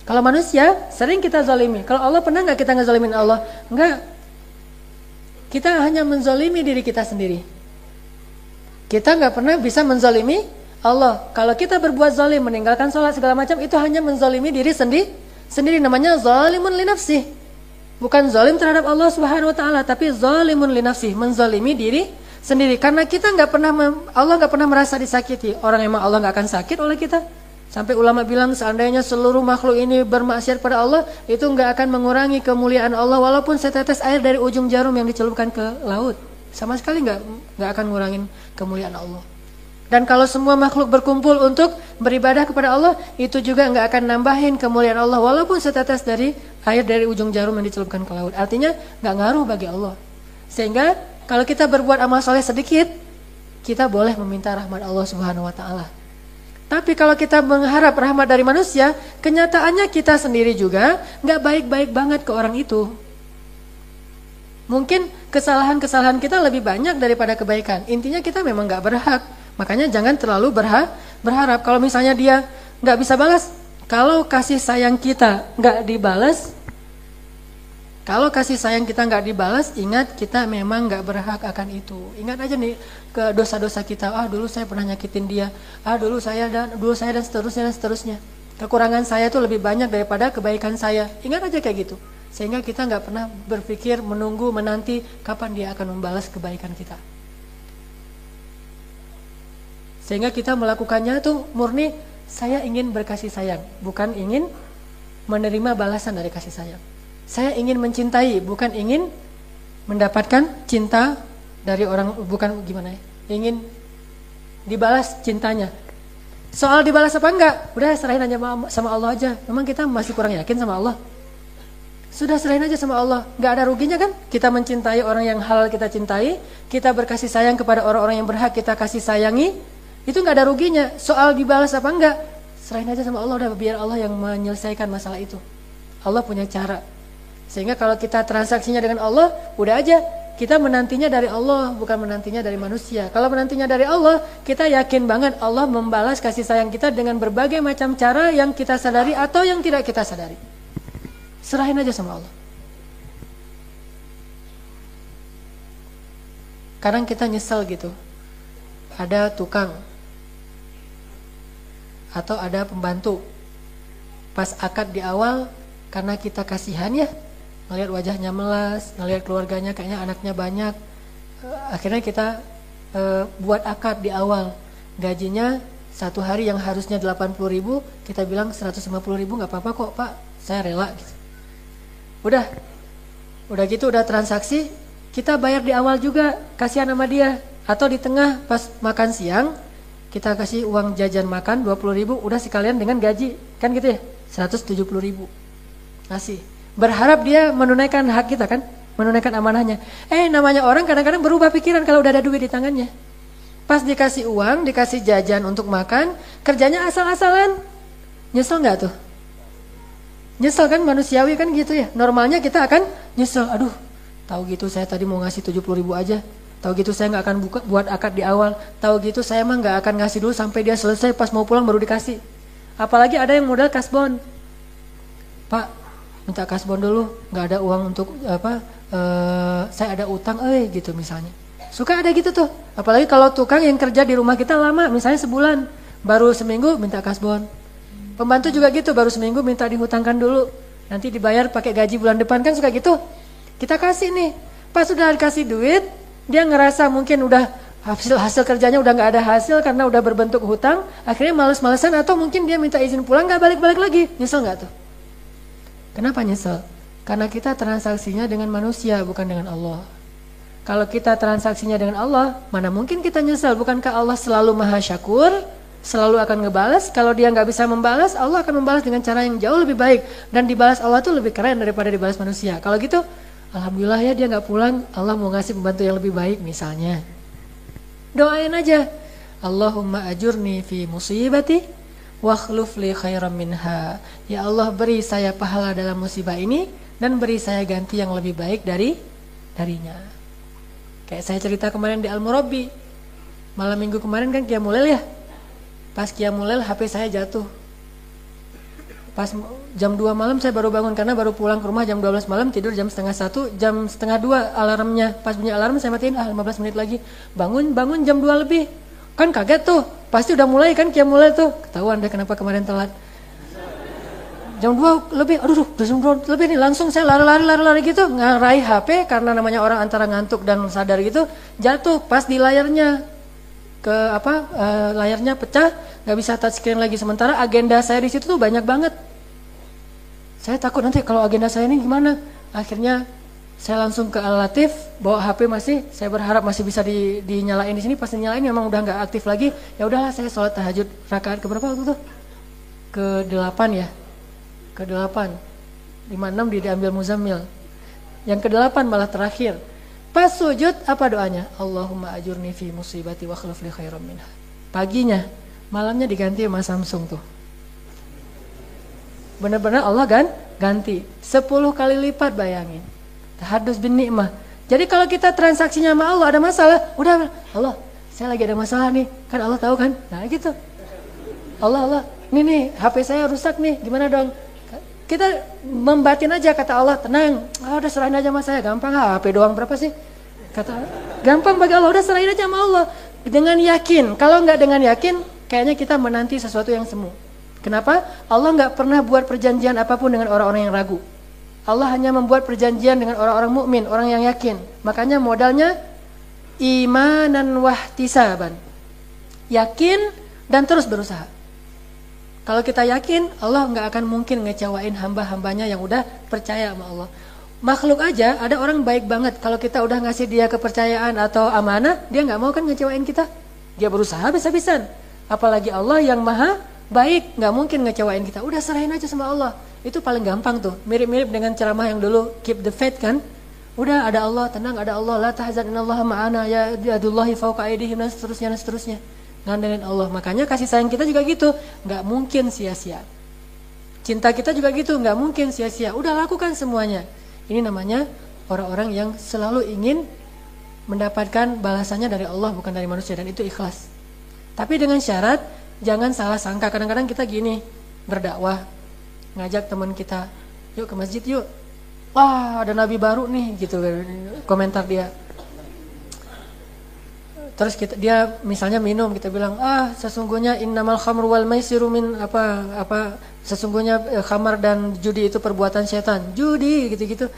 Kalau manusia sering kita zalimi. Kalau Allah pernah nggak kita ngezalimin Allah? Enggak. Kita hanya menzalimi diri kita sendiri. Kita nggak pernah bisa menzalimi Allah. Kalau kita berbuat zalim, meninggalkan sholat segala macam, itu hanya menzalimi diri sendiri. Namanya zalimun li nafsih. Bukan zalim terhadap Allah Subhanahu Wa Taala, tapi zalimun li nafsih, menzalimi diri sendiri. Karena kita Allah nggak pernah merasa disakiti. Orang emang Allah nggak akan sakit oleh kita. Sampai ulama bilang seandainya seluruh makhluk ini bermaksiat pada Allah, itu nggak akan mengurangi kemuliaan Allah walaupun setetes air dari ujung jarum yang dicelupkan ke laut. Sama sekali nggak akan ngurangin kemuliaan Allah. Dan kalau semua makhluk berkumpul untuk beribadah kepada Allah, itu juga nggak akan nambahin kemuliaan Allah walaupun setetes dari air dari ujung jarum yang dicelupkan ke laut. Artinya nggak ngaruh bagi Allah. Sehingga kalau kita berbuat amal soleh sedikit, kita boleh meminta rahmat Allah Subhanahu Wa Taala. Tapi kalau kita mengharap rahmat dari manusia, kenyataannya kita sendiri juga nggak baik-baik banget ke orang itu. Mungkin kesalahan-kesalahan kita lebih banyak daripada kebaikan. Intinya kita memang nggak berhak. Makanya jangan terlalu Berharap kalau misalnya dia nggak bisa balas, kalau kasih sayang kita nggak dibalas, ingat kita memang nggak berhak akan itu. Ingat aja nih ke dosa-dosa kita. Dulu saya pernah nyakitin dia. Dulu saya dan seterusnya. Kekurangan saya itu lebih banyak daripada kebaikan saya. Ingat aja kayak gitu. Sehingga kita nggak pernah berpikir, menunggu, menanti kapan dia akan membalas kebaikan kita. Sehingga kita melakukannya tuh murni saya ingin berkasih sayang, bukan ingin menerima balasan dari kasih sayang. Saya ingin mencintai, bukan ingin mendapatkan cinta dari orang, bukan gimana ya, ingin dibalas cintanya. Soal dibalas apa enggak, udah serahin aja sama Allah aja. Memang kita masih kurang yakin sama Allah. Sudah serahin aja sama Allah, nggak ada ruginya kan? Kita mencintai orang yang halal kita cintai, kita berkasih sayang kepada orang-orang yang berhak kita kasih sayangi, itu nggak ada ruginya. Soal dibalas apa enggak, serahin aja sama Allah, udah biar Allah yang menyelesaikan masalah itu. Allah punya cara. Sehingga kalau kita transaksinya dengan Allah, udah aja kita menantinya dari Allah, bukan menantinya dari manusia. Kalau menantinya dari Allah, kita yakin banget Allah membalas kasih sayang kita dengan berbagai macam cara yang kita sadari atau yang tidak kita sadari. Serahin aja sama Allah. Kadang kita nyesel gitu. Ada tukang atau ada pembantu. Pas akad di awal, karena kita kasihan ya, ngelihat wajahnya melas, ngelihat keluarganya kayaknya anaknya banyak, akhirnya kita buat akad di awal. Gajinya satu hari yang harusnya 80.000, kita bilang 150.000 nggak apa-apa kok Pak, saya rela gitu. Udah gitu udah transaksi, kita bayar di awal juga, kasihan sama dia. Atau di tengah pas makan siang, kita kasih uang jajan makan 20.000, udah sekalian dengan gaji, kan gitu ya, 170.000 ngasih. Berharap dia menunaikan hak kita kan, menunaikan amanahnya. Namanya orang kadang-kadang berubah pikiran kalau udah ada duit di tangannya. Pas dikasih uang, dikasih jajan untuk makan, kerjanya asal-asalan. Nyesel nggak tuh? Nyesel kan, manusiawi kan gitu ya. Normalnya kita akan nyesel, aduh tahu gitu saya tadi mau ngasih 70.000 aja. Tahu gitu saya nggak akan buat akad di awal. Tahu gitu saya mah nggak akan ngasih dulu sampai dia selesai, pas mau pulang baru dikasih. Apalagi ada yang modal kasbon. Pak, minta kasbon dulu, nggak ada uang untuk saya ada utang, gitu misalnya. Suka ada gitu tuh. Apalagi kalau tukang yang kerja di rumah kita lama, misalnya sebulan, baru seminggu minta kasbon. Pembantu juga gitu, baru seminggu minta dihutangkan dulu, nanti dibayar pakai gaji bulan depan, kan suka gitu. Kita kasih nih, pas sudah dikasih duit, dia ngerasa mungkin udah hasil kerjanya udah nggak ada hasil karena udah berbentuk hutang, akhirnya males-malesan atau mungkin dia minta izin pulang nggak balik-balik lagi. Nyesel nggak tuh? Kenapa nyesel? Karena kita transaksinya dengan manusia, bukan dengan Allah. Kalau kita transaksinya dengan Allah, mana mungkin kita nyesel? Bukankah Allah selalu maha syakur, selalu akan ngebalas? Kalau dia nggak bisa membalas, Allah akan membalas dengan cara yang jauh lebih baik. Dan dibalas Allah tuh lebih keren daripada dibalas manusia. Kalau gitu, alhamdulillah ya dia nggak pulang, Allah mau ngasih pembantu yang lebih baik misalnya. Doain aja, Allahumma ajurni fi musibati wakhluf li khairam minha. Ya Allah, beri saya pahala dalam musibah ini dan beri saya ganti yang lebih baik darinya. Kayak saya cerita kemarin di Al-Murabbi. Malam minggu kemarin kan Qiyamul Lail ya. Pas Qiyamul Lail HP saya jatuh. Pas jam 2 malam saya baru bangun karena baru pulang ke rumah jam 12 malam, tidur jam setengah 1, jam setengah 2 alarmnya. Pas bunyi alarm saya matiin, 15 menit lagi. Bangun jam 2 lebih. Kan kaget tuh, pasti udah mulai kan Qiyamul Lail tuh. Ketahuan deh kenapa kemarin telat. Jam 2 lebih, aduh jam 2 lebih nih, langsung saya lari gitu, ngarahi HP karena namanya orang antara ngantuk dan sadar gitu, jatuh pas di layarnya. Layarnya pecah, nggak bisa touchscreen lagi. Sementara agenda saya di situ tuh banyak banget. Saya takut nanti kalau agenda saya ini gimana. Akhirnya saya langsung ke Al-Latif, bawa HP masih, saya berharap masih bisa dinyalain di sini. Pas dinyalain memang udah nggak aktif lagi. Ya udahlah, saya sholat tahajud rakaat keberapa waktu itu? Ke-8 ya. Ke-8. 56 diambil Muzammil. Yang ke-8 malah terakhir. Pas sujud apa doanya? Allahumma ajurni fi musibati wa akhlif li khairam minha. Paginya, malamnya diganti sama Samsung tuh. Benar-benar Allah kan ganti 10 kali lipat, bayangin. Tahadus bin ni'mah. Jadi kalau kita transaksinya sama Allah ada masalah, udah Allah, saya lagi ada masalah nih. Kan Allah tahu kan? Nah gitu. Allah, nih HP saya rusak nih, gimana dong? Kita membatin aja, kata Allah, tenang, udah serahin aja sama saya, gampang, HP doang berapa sih? Kata gampang bagi Allah, udah serahin aja sama Allah. Dengan yakin, kalau nggak dengan yakin, kayaknya kita menanti sesuatu yang semu. Kenapa? Allah nggak pernah buat perjanjian apapun dengan orang-orang yang ragu. Allah hanya membuat perjanjian dengan orang-orang mukmin, orang yang yakin. Makanya modalnya imanan wahtisaban. Yakin dan terus berusaha. Kalau kita yakin, Allah nggak akan mungkin ngecewain hamba-hambanya yang udah percaya sama Allah. Makhluk aja, ada orang baik banget. Kalau kita udah ngasih dia kepercayaan atau amanah, dia nggak mau kan ngecewain kita. Dia berusaha habis-habisan. Apalagi Allah yang maha baik, nggak mungkin ngecewain kita. Udah serahin aja sama Allah. Itu paling gampang tuh. Mirip-mirip dengan ceramah yang dulu keep the faith kan. Udah ada Allah, tenang ada Allah. La tahzan innallaha ma'ana ya yadullahi fawqa aydihim dan seterusnya. Ngandelin Allah. Makanya kasih sayang kita juga gitu. Nggak mungkin sia-sia. Cinta kita juga gitu. Nggak mungkin sia-sia. Udah lakukan semuanya. Ini namanya orang-orang yang selalu ingin mendapatkan balasannya dari Allah bukan dari manusia, dan itu ikhlas. Tapi dengan syarat jangan salah sangka. Kadang-kadang kita gini berdakwah, ngajak teman kita, yuk ke masjid yuk. Wah, ada nabi baru nih gitu komentar dia. Terus dia misalnya minum, kita bilang, sesungguhnya innamal khamru wal maisiru min sesungguhnya khamar dan judi itu perbuatan setan. Judi gitu-gitu.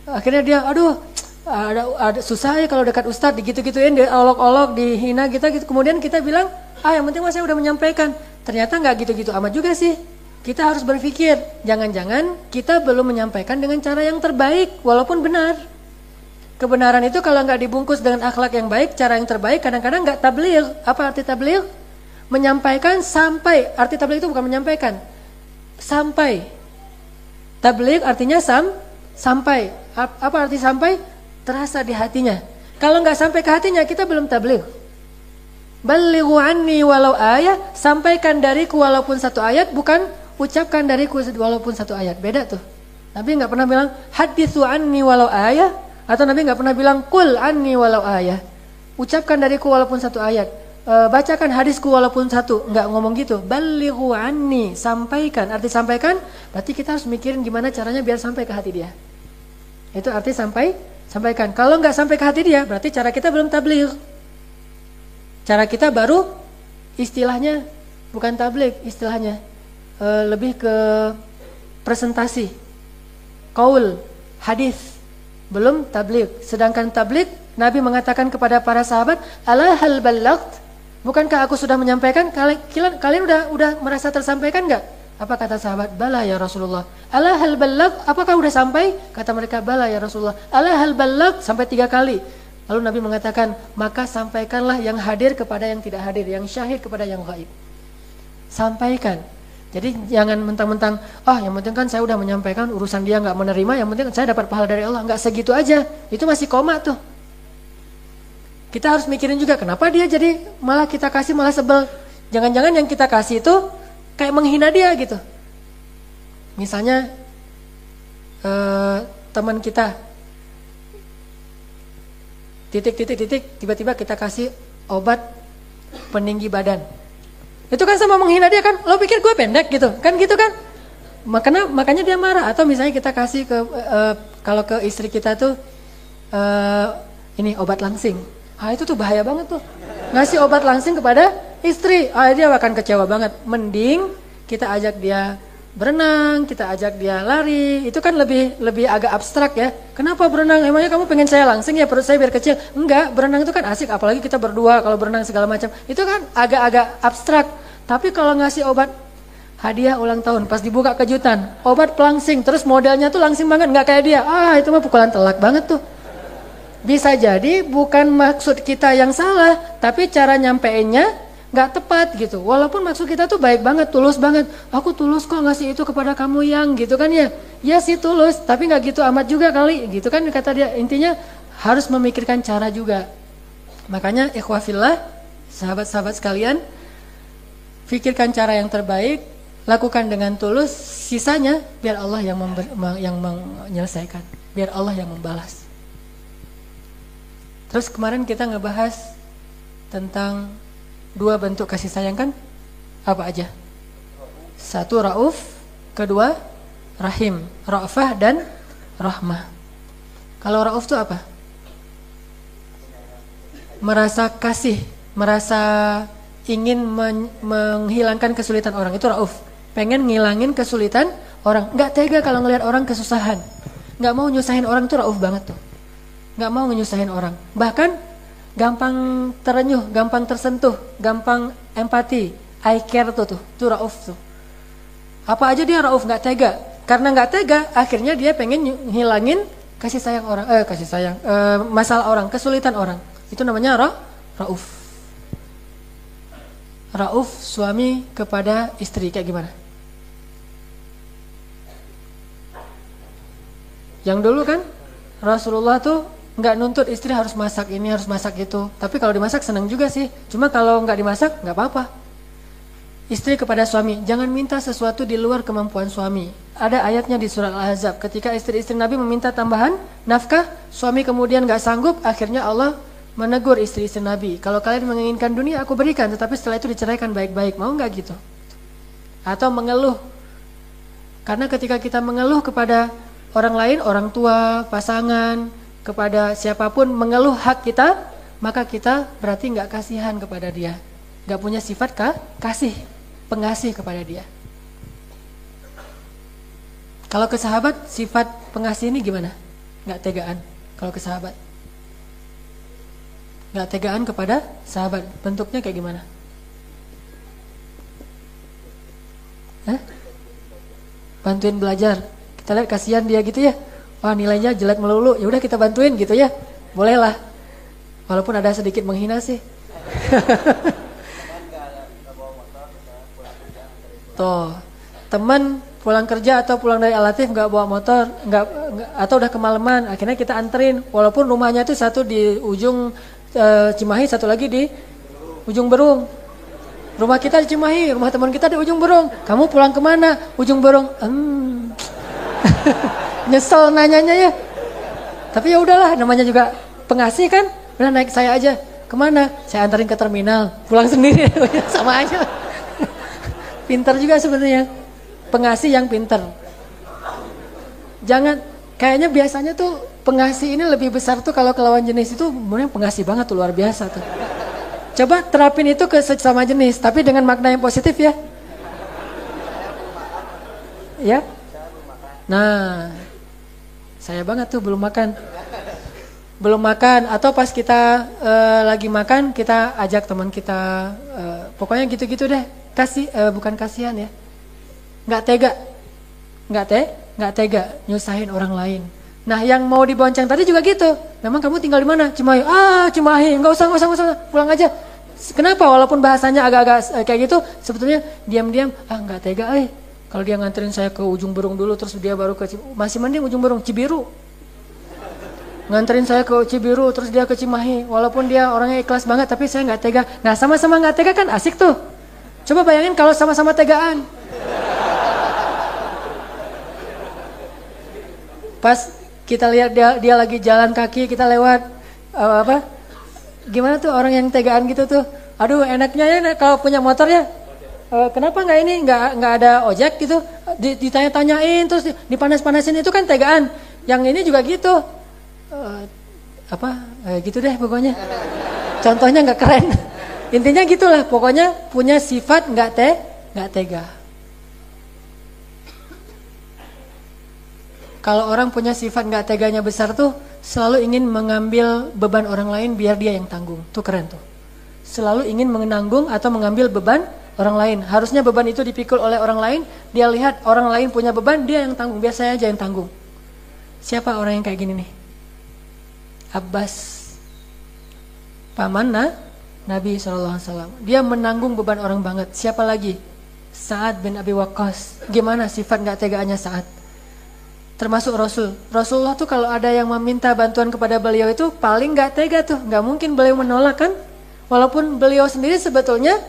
Akhirnya dia, ada susah ya kalau dekat ustadz, digitu-gituin, diolok-olok, dihina kita gitu. Kemudian kita bilang, yang penting saya udah menyampaikan. Ternyata nggak gitu-gitu amat juga sih. Kita harus berpikir, jangan-jangan kita belum menyampaikan dengan cara yang terbaik, walaupun benar. Kebenaran itu kalau nggak dibungkus dengan akhlak yang baik, cara yang terbaik, kadang-kadang nggak tabligh. Apa arti tabligh? Menyampaikan sampai. Arti tabligh itu bukan menyampaikan, sampai. Tabligh artinya sampai. Apa arti sampai? Terasa di hatinya. Kalau nggak sampai ke hatinya, kita belum tabligh. Ballighu anni walau ayat, sampaikan dariku walaupun satu ayat, bukan ucapkan dariku walaupun satu ayat. Beda tuh. Nabi nggak pernah bilang haditsu anni walau ayat. Atau Nabi nggak pernah bilang kul anni walau ayat. Ucapkan dariku walaupun satu ayat. Bacakan hadisku walaupun satu. Nggak ngomong gitu. Ballighu anni, sampaikan. Arti sampaikan, berarti kita harus mikirin gimana caranya biar sampai ke hati dia. Itu arti sampaikan. Kalau nggak sampai ke hati dia, berarti cara kita belum tabligh. Cara kita baru istilahnya bukan tabligh, istilahnya lebih ke presentasi, qaul, hadis. Belum tabligh. Sedangkan tabligh, Nabi mengatakan kepada para sahabat, ala hal ballagt, bukankah aku sudah menyampaikan? Kalian udah merasa tersampaikan enggak? Apa kata sahabat? Bala ya Rasulullah. Ala hal ballagt, apakah udah sampai? Kata mereka, bala ya Rasulullah. Ala hal ballagt, sampai 3 kali. Lalu Nabi mengatakan, maka sampaikanlah yang hadir kepada yang tidak hadir, yang syahid kepada yang gaib. Sampaikan. Jadi jangan mentang-mentang, yang penting kan saya udah menyampaikan, urusan dia nggak menerima, yang penting saya dapat pahala dari Allah. Nggak segitu aja, itu masih koma tuh. Kita harus mikirin juga, kenapa dia jadi malah kita kasih malah sebel. Jangan-jangan yang kita kasih itu kayak menghina dia gitu. Misalnya teman kita, titik, tiba-tiba kita kasih obat peninggi badan. Itu kan sama menghina dia kan, lo pikir gue pendek gitu kan, makanya dia marah. Atau misalnya kita kasih ke kalau ke istri kita tuh ini obat langsing, itu tuh bahaya banget tuh, ngasih obat langsing kepada istri, dia akan kecewa banget. Mending kita ajak dia berenang, kita ajak dia lari, itu kan lebih agak abstrak ya. Kenapa berenang? Emangnya kamu pengen saya langsing ya, perut saya biar kecil? Enggak, berenang itu kan asik, apalagi kita berdua kalau berenang segala macam. Itu kan agak-agak abstrak. Tapi kalau ngasih obat hadiah ulang tahun, pas dibuka kejutan, obat pelangsing, terus modelnya tuh langsing banget, nggak kayak dia. Itu mah pukulan telak banget tuh. Bisa jadi bukan maksud kita yang salah, tapi cara nyampeinnya nggak tepat gitu. Walaupun maksud kita tuh baik banget, tulus banget. Aku tulus kok ngasih itu kepada kamu yang gitu kan ya. Ya sih tulus, tapi nggak gitu amat juga kali, gitu kan kata dia. Intinya harus memikirkan cara juga. Makanya ikhwafillah, sahabat-sahabat sekalian, pikirkan cara yang terbaik, lakukan dengan tulus, sisanya biar Allah yang menyelesaikan, biar Allah yang membalas. Terus kemarin kita ngebahas tentang 2 bentuk kasih sayang kan? Apa aja? Satu Rauf, kedua Rahim. Ra'fah dan Rahmah. Kalau Rauf itu apa? Merasa kasih, merasa ingin menghilangkan kesulitan orang, itu Rauf. Pengen ngilangin kesulitan orang, nggak tega kalau ngelihat orang kesusahan, nggak mau nyusahin orang, itu Rauf banget tuh. Nggak mau nyusahin orang, bahkan gampang terenyuh, gampang tersentuh, gampang empati, I care tuh itu Rauf tuh. Apa aja dia Rauf, nggak tega. Karena nggak tega, akhirnya dia pengen ngilangin kasih sayang orang, masalah orang, kesulitan orang. Itu namanya Rauf. Rauf suami kepada istri kayak gimana? Yang dulu kan Rasulullah tuh nggak nuntut istri harus masak ini, harus masak itu. Tapi kalau dimasak senang juga sih. Cuma kalau nggak dimasak nggak apa-apa. Istri kepada suami, jangan minta sesuatu di luar kemampuan suami. Ada ayatnya di surat Al-Ahzab. Ketika istri-istri Nabi meminta tambahan nafkah, suami kemudian nggak sanggup, akhirnya Allah menegur istri-istri Nabi. Kalau kalian menginginkan dunia, aku berikan. Tetapi setelah itu diceraikan baik-baik. Mau nggak gitu? Atau mengeluh. Karena ketika kita mengeluh kepada orang lain, orang tua, pasangan, kepada siapapun mengeluh hak kita, maka kita berarti nggak kasihan kepada dia, nggak punya sifat kasih, pengasih kepada dia. Kalau ke sahabat, sifat pengasih ini gimana? Nggak tegaan. Kalau ke sahabat, nggak tegaan kepada sahabat, bentuknya kayak gimana? Bantuin belajar. Kita lihat kasihan dia gitu ya. Wah, nilainya jelek melulu, ya udah kita bantuin gitu ya. Bolehlah. Walaupun ada sedikit menghina sih. Tuh, teman pulang kerja atau pulang dari Al-Latif nggak bawa motor, nggak atau udah kemalaman, akhirnya kita anterin. Walaupun rumahnya itu satu di ujung Cimahi, satu lagi di ujung Berung. Rumah kita di Cimahi, rumah teman kita di ujung Berung. Kamu pulang kemana? Ujung Berung. Nyesel nanyanya ya. Tapi ya udahlah, namanya juga pengasih kan. Udah naik saya aja. Kemana? Saya antarin ke terminal. Pulang sendiri. Sama aja. Pinter juga sebenarnya. Pengasih yang pinter. Jangan, kayaknya biasanya tuh pengasih ini lebih besar tuh kalau ke lawan jenis itu bener pengasih banget tuh, luar biasa tuh. Coba terapin itu ke sesama jenis, tapi dengan makna yang positif ya. Ya. Nah, saya banget tuh belum makan. Belum makan, atau pas kita lagi makan, kita ajak teman kita, pokoknya gitu-gitu deh. Bukan kasihan ya. Nggak tega nyusahin orang lain. Nah, yang mau dibonceng tadi juga gitu. Memang kamu tinggal di mana? Cimahi. Cimahi. Nggak usah. Pulang aja. Kenapa? Walaupun bahasanya agak-agak kayak gitu, sebetulnya diam-diam. Nggak tega. Kalau dia nganterin saya ke ujung Berung dulu, terus dia baru ke masih mending ujung Berung, Cibiru. Nganterin saya ke Cibiru, terus dia ke Cimahi. Walaupun dia orangnya ikhlas banget, tapi saya nggak tega. Nah, sama-sama nggak tega kan asik tuh. Coba bayangin kalau sama-sama tegaan. Pas kita lihat dia lagi jalan kaki, kita lewat gimana tuh orang yang tegaan gitu tuh. Aduh, enaknya ya kalau punya motor ya. Kenapa nggak ini nggak ada ojek gitu? Ditanya-tanyain terus dipanas-panasin, itu kan tegaan. Yang ini juga gitu. Gitu deh pokoknya. Contohnya nggak keren. Intinya gitulah. Pokoknya punya sifat nggak tega. Kalau orang punya sifat nggak teganya besar tuh, selalu ingin mengambil beban orang lain biar dia yang tanggung. Tuh keren tuh. Selalu ingin menanggung atau mengambil beban orang lain. Harusnya beban itu dipikul oleh orang lain. Dia lihat orang lain punya beban, dia yang tanggung. Biar saya aja yang tanggung. Siapa orang yang kayak gini nih? Abbas, paman Nabi SAW. Dia menanggung beban orang banget. Siapa lagi? Sa'ad bin Abi Waqqas. Gimana sifat nggak tegaannya Sa'ad? Termasuk Rasulullah tuh kalau ada yang meminta bantuan kepada beliau itu paling nggak tega tuh, nggak mungkin beliau menolak kan? Walaupun beliau sendiri sebetulnya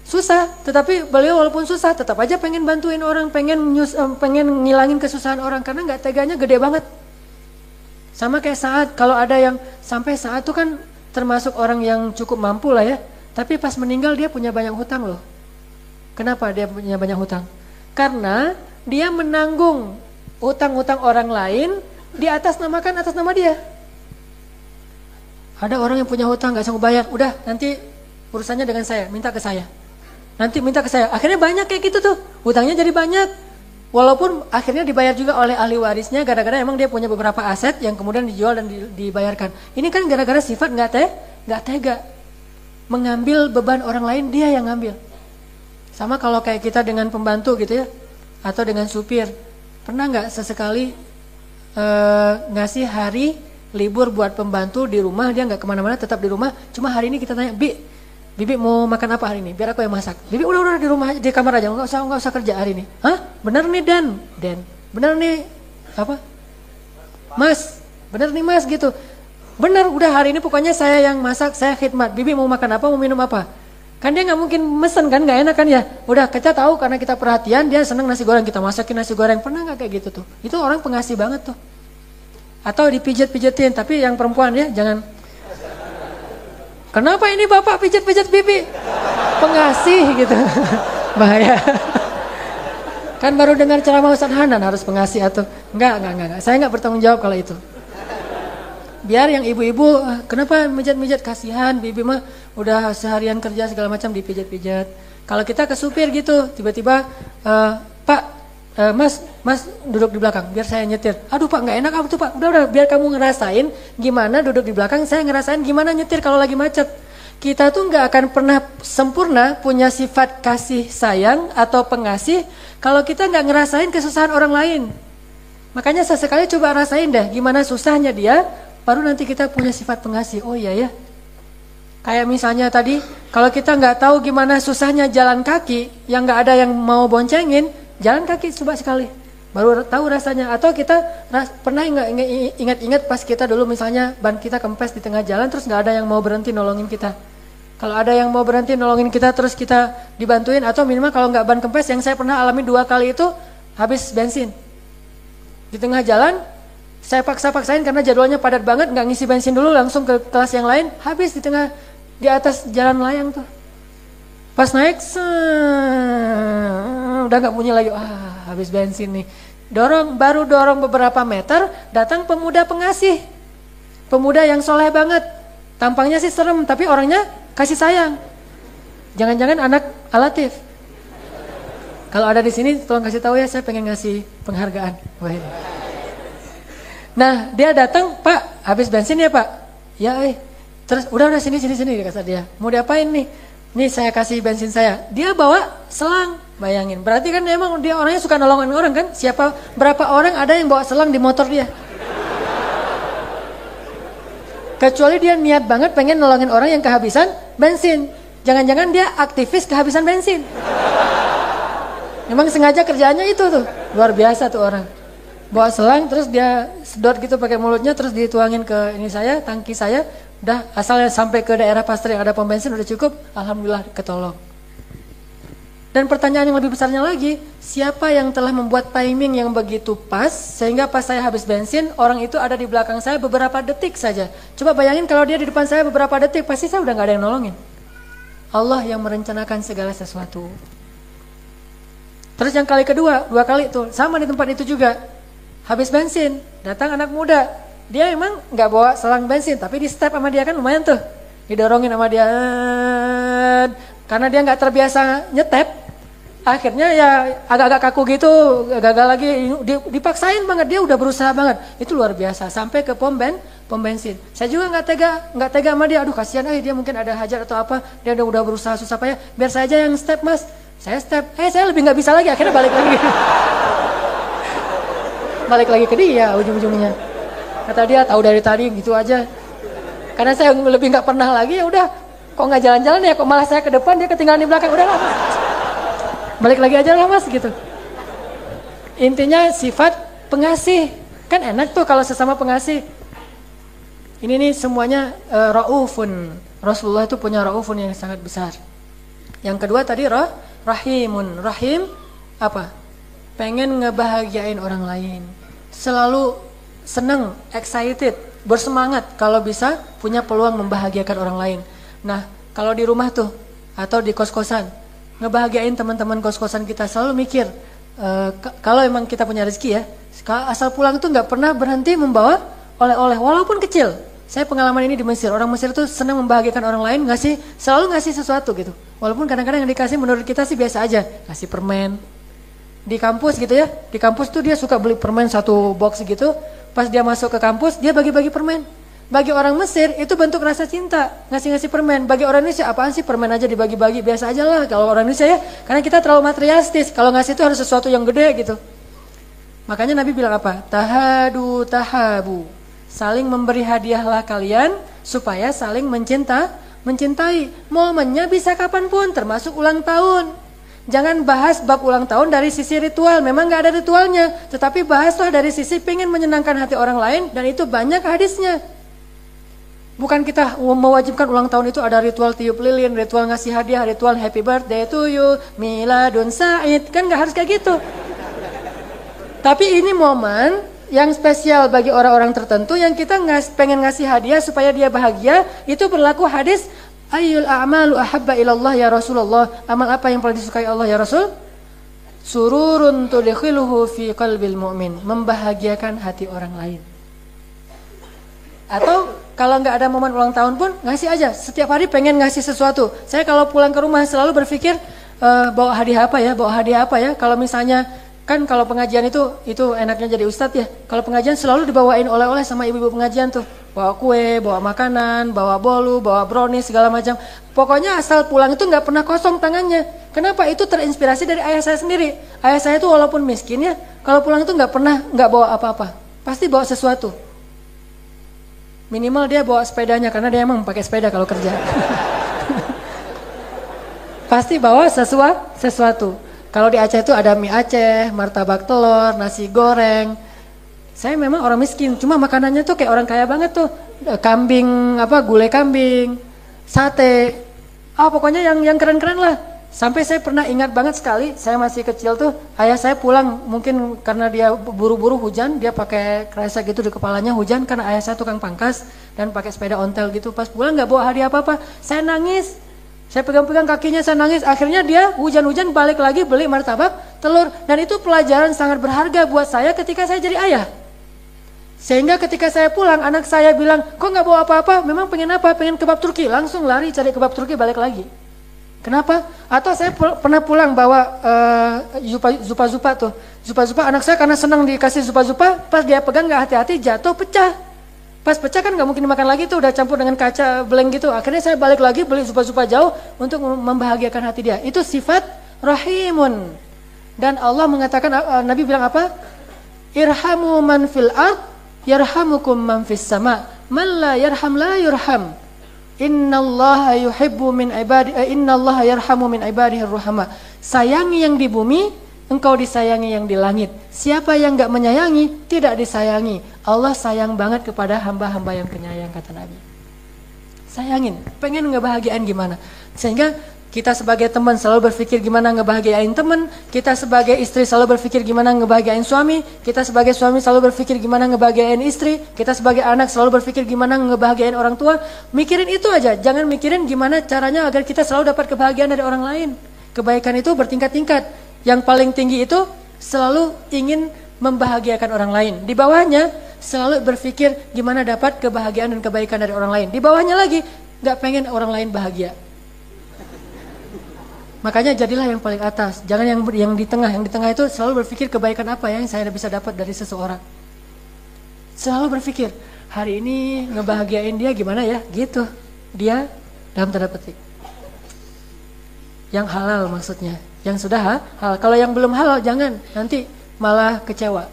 susah, tetapi beliau walaupun susah tetap aja pengen bantuin orang, pengen ngilangin kesusahan orang karena nggak teganya gede banget. Sama kayak Sa'ad, kalau ada yang sampai Sa'ad tuh kan termasuk orang yang cukup mampu lah ya, tapi pas meninggal dia punya banyak hutang loh. Kenapa dia punya banyak hutang? Karena dia menanggung utang-utang orang lain di atas nama dia. Ada orang yang punya hutang gak sanggup bayar, udah nanti urusannya dengan saya, minta ke saya. Nanti minta ke saya. Akhirnya banyak kayak gitu tuh, hutangnya jadi banyak. Walaupun akhirnya dibayar juga oleh ahli warisnya gara-gara emang dia punya beberapa aset yang kemudian dijual dan dibayarkan. Ini kan gara-gara sifat nggak tega. Mengambil beban orang lain dia yang ngambil. Sama kalau kayak kita dengan pembantu gitu ya, atau dengan supir. Pernah nggak sesekali ngasih hari libur buat pembantu di rumah, dia nggak kemana-mana tetap di rumah. Cuma hari ini kita tanya, Bibi mau makan apa hari ini? Biar aku yang masak. Bibi udah di rumah aja, di kamar aja, nggak usah kerja hari ini. Hah? Bener nih Dan, bener nih apa? Mas, bener nih Mas gitu. Bener, udah hari ini pokoknya saya yang masak, saya khidmat. Bibi mau makan apa, mau minum apa? Kan dia nggak mungkin mesen kan, nggak enak kan ya. Udah kita tahu karena kita perhatian dia seneng nasi goreng, kita masakin nasi goreng. Pernah nggak kayak gitu tuh? Itu orang pengasih banget tuh. Atau dipijat-pijatin, tapi yang perempuan ya jangan. Kenapa ini bapak pijat-pijat bibi? Pengasih gitu. Bahaya. Kan baru dengar ceramah Ustaz Hanan harus pengasih atau enggak. Saya enggak bertanggung jawab kalau itu. Biar yang ibu-ibu, kenapa mijat-mijat, kasihan bibi mah udah seharian kerja segala macam dipijat-pijat. Kalau kita ke supir gitu, tiba-tiba Pak, Mas duduk di belakang biar saya nyetir. Aduh Pak, nggak enak apa tuh Pak. Udah biar kamu ngerasain gimana duduk di belakang, saya ngerasain gimana nyetir kalau lagi macet. Kita tuh nggak akan pernah sempurna punya sifat kasih sayang atau pengasih kalau kita nggak ngerasain kesusahan orang lain. Makanya sesekali coba rasain deh gimana susahnya dia, baru nanti kita punya sifat pengasih. Oh iya ya. Kayak misalnya tadi, kalau kita nggak tahu gimana susahnya jalan kaki, yang nggak ada yang mau boncengin, jalan kaki coba sekali, baru tahu rasanya. Atau kita pernah ingat-ingat pas kita dulu misalnya ban kita kempes di tengah jalan, terus nggak ada yang mau berhenti nolongin kita. Kalau ada yang mau berhenti nolongin kita, terus kita dibantuin, atau minimal kalau nggak ban kempes, yang saya pernah alami 2 kali itu habis bensin di tengah jalan. Saya paksain karena jadwalnya padat banget, nggak ngisi bensin dulu, langsung ke kelas yang lain, habis di atas jalan layang tuh. Pas naik, udah nggak punya lagi, habis bensin nih. Baru dorong beberapa meter, datang pemuda pengasih. Pemuda yang soleh banget. Tampangnya sih serem, tapi orangnya kasih sayang. Jangan-jangan anak Alatif. Kalau ada di sini, tolong kasih tahu ya, saya pengen ngasih penghargaan. Nah, dia datang, Pak, habis bensin ya Pak? Ya, terus udah sini, kata dia. Mau diapain nih? Nih saya kasih bensin saya. Dia bawa selang, bayangin. Berarti kan emang dia orangnya suka nolongin orang kan? Berapa orang ada yang bawa selang di motor dia? Kecuali dia niat banget pengen nolongin orang yang kehabisan bensin. Jangan-jangan dia aktivis kehabisan bensin. Memang sengaja kerjaannya itu tuh. Luar biasa tuh orang. Bawa selang terus dia sedot gitu pakai mulutnya, terus dituangin ke tangki saya. Udah asalnya sampai ke daerah pasar yang ada pom bensin udah cukup, alhamdulillah ketolong. Dan pertanyaan yang lebih besarnya lagi, siapa yang telah membuat timing yang begitu pas sehingga pas saya habis bensin, orang itu ada di belakang saya beberapa detik saja. Coba bayangin kalau dia di depan saya beberapa detik, pasti saya udah gak ada yang nolongin. Allah yang merencanakan segala sesuatu. Terus yang kali kedua, 2 kali tuh, sama di tempat itu juga. Habis bensin, datang anak muda. Dia emang nggak bawa selang bensin, tapi di step sama dia kan lumayan tuh. Didorongin sama dia. Karena dia nggak terbiasa nyetep, akhirnya ya agak-agak kaku gitu, gagal lagi. Dipaksain banget, dia udah berusaha banget. Itu luar biasa, sampai ke pom bensin. Saya juga nggak tega sama dia. Aduh kasihan, dia mungkin ada hajat atau apa. Dia udah berusaha susah payah. Biar saya aja yang step Mas. Saya step, saya lebih nggak bisa lagi. Akhirnya balik lagi. Balik lagi ke dia ujung-ujungnya. Kata dia tahu dari tadi gitu aja. Karena saya lebih nggak pernah lagi, ya udah. Kok nggak jalan-jalan ya? Kok malah saya ke depan, dia ketinggalan di belakang. Udah lah, balik lagi aja lah Mas gitu. Intinya sifat pengasih. Kan enak tuh kalau sesama pengasih. Ini nih semuanya raufun. Rasulullah itu punya raufun yang sangat besar. Yang kedua tadi rahimun. Rahim apa? Pengen ngebahagiain orang lain. Selalu seneng, excited, bersemangat kalau bisa punya peluang membahagiakan orang lain. Nah, kalau di rumah tuh atau di kos-kosan, ngebahagiain teman-teman kos-kosan kita, selalu mikir kalau emang kita punya rezeki ya, asal pulang tuh nggak pernah berhenti membawa oleh-oleh walaupun kecil. Saya pengalaman ini di Mesir, orang Mesir tuh senang membahagiakan orang lain, selalu ngasih sesuatu gitu. Walaupun kadang-kadang yang dikasih menurut kita sih biasa aja, kasih permen. Di kampus gitu ya, di kampus tuh dia suka beli permen satu box gitu. Pas dia masuk ke kampus, dia bagi-bagi permen. Bagi orang Mesir itu bentuk rasa cinta, ngasih-ngasih permen. Bagi orang Indonesia apaan sih permen aja dibagi-bagi, biasa aja lah kalau orang Indonesia ya. Karena kita terlalu materialistis, kalau ngasih itu harus sesuatu yang gede gitu. Makanya Nabi bilang apa? Tahadu tahabu. Saling memberi hadiahlah kalian supaya saling mencintai. Momennya bisa kapanpun, termasuk ulang tahun. Jangan bahas bab ulang tahun dari sisi ritual, memang gak ada ritualnya. Tetapi bahaslah dari sisi pengen menyenangkan hati orang lain dan itu banyak hadisnya. Bukan kita mewajibkan ulang tahun itu ada ritual tiup lilin, ritual ngasih hadiah, ritual happy birthday to you, miladun sa'id. Kan gak harus kayak gitu. Tapi ini momen yang spesial bagi orang-orang tertentu yang kita pengen ngasih hadiah supaya dia bahagia. Itu berlaku hadis, ayyul a'malu ahabba ilallah ya Rasulullah. Amal apa yang paling disukai Allah ya Rasul? Sururun tudkhiluhu fi qalbil mu'min. Membahagiakan hati orang lain. Atau kalau nggak ada momen ulang tahun pun ngasih aja. Setiap hari pengen ngasih sesuatu. Saya kalau pulang ke rumah selalu berpikir bawa hadiah apa ya. Kalau misalnya kan kalau pengajian itu enaknya jadi ustadz ya. Kalau pengajian selalu dibawain oleh-oleh sama ibu-ibu pengajian tuh. Bawa kue, bawa makanan, bawa bolu, bawa brownies segala macam. Pokoknya asal pulang itu nggak pernah kosong tangannya. Kenapa? Itu terinspirasi dari ayah saya sendiri. Ayah saya tuh walaupun miskin ya, kalau pulang itu nggak bawa apa-apa. Pasti bawa sesuatu. Minimal dia bawa sepedanya karena dia emang pakai sepeda kalau kerja. Pasti bawa sesuatu. Kalau di Aceh itu ada mie Aceh, martabak telur, nasi goreng. Saya memang orang miskin, cuma makanannya tuh kayak orang kaya banget tuh. Kambing, gulai kambing, sate. Pokoknya yang keren-keren lah. Sampai saya pernah ingat banget sekali, saya masih kecil tuh, ayah saya pulang mungkin karena dia buru-buru hujan, dia pakai kresek gitu di kepalanya hujan karena ayah saya tukang pangkas dan pakai sepeda ontel gitu. Pas pulang nggak bawa hadiah apa-apa, saya nangis. Saya pegang-pegang kakinya, saya nangis. Akhirnya dia hujan-hujan balik lagi beli martabak telur. Dan itu pelajaran sangat berharga buat saya ketika saya jadi ayah. Sehingga ketika saya pulang, anak saya bilang, kok nggak bawa apa-apa? Memang pengen apa? Pengen kebab Turki. Langsung lari cari kebab Turki balik lagi. Kenapa? Atau saya pernah pulang bawa zupa-zupa tuh. Zupa-zupa anak saya karena senang dikasih zupa-zupa, pas dia pegang nggak hati-hati jatuh pecah. Pas pecah kan nggak mungkin dimakan lagi tuh, udah campur dengan kaca bleng gitu. Akhirnya saya balik lagi beli zupa-zupa jauh untuk membahagiakan hati dia. Itu sifat rahimun. Dan Allah mengatakan, Nabi bilang apa? Irhamu man fil ard, yarhamukum man fis sama. Man la yarham la yurham. Innallaha yuhibbu min ibadi, innallaha yarhamu min ibadihi ruhama. Sayangi yang di bumi, engkau disayangi yang di langit. Siapa yang enggak menyayangi, tidak disayangi. Allah sayang banget kepada hamba-hamba yang penyayang, kata Nabi. Sayangin, pengen ngebahagiain gimana. Sehingga kita sebagai teman selalu berpikir gimana ngebahagiain teman. Kita sebagai istri selalu berpikir gimana ngebahagiain suami. Kita sebagai suami selalu berpikir gimana ngebahagiain istri. Kita sebagai anak selalu berpikir gimana ngebahagiain orang tua. Mikirin itu aja, jangan mikirin gimana caranya agar kita selalu dapat kebahagiaan dari orang lain. Kebaikan itu bertingkat-tingkat. Yang paling tinggi itu selalu ingin membahagiakan orang lain. Di bawahnya selalu berpikir gimana dapat kebahagiaan dan kebaikan dari orang lain. Di bawahnya lagi gak pengen orang lain bahagia. Makanya jadilah yang paling atas. Jangan yang di tengah. Yang di tengah itu selalu berpikir kebaikan apa yang saya bisa dapat dari seseorang. Selalu berpikir hari ini ngebahagiain dia gimana ya, gitu. Dia dalam tanda petik. Yang halal maksudnya. Yang sudah halal. Kalau yang belum halal jangan, nanti malah kecewa.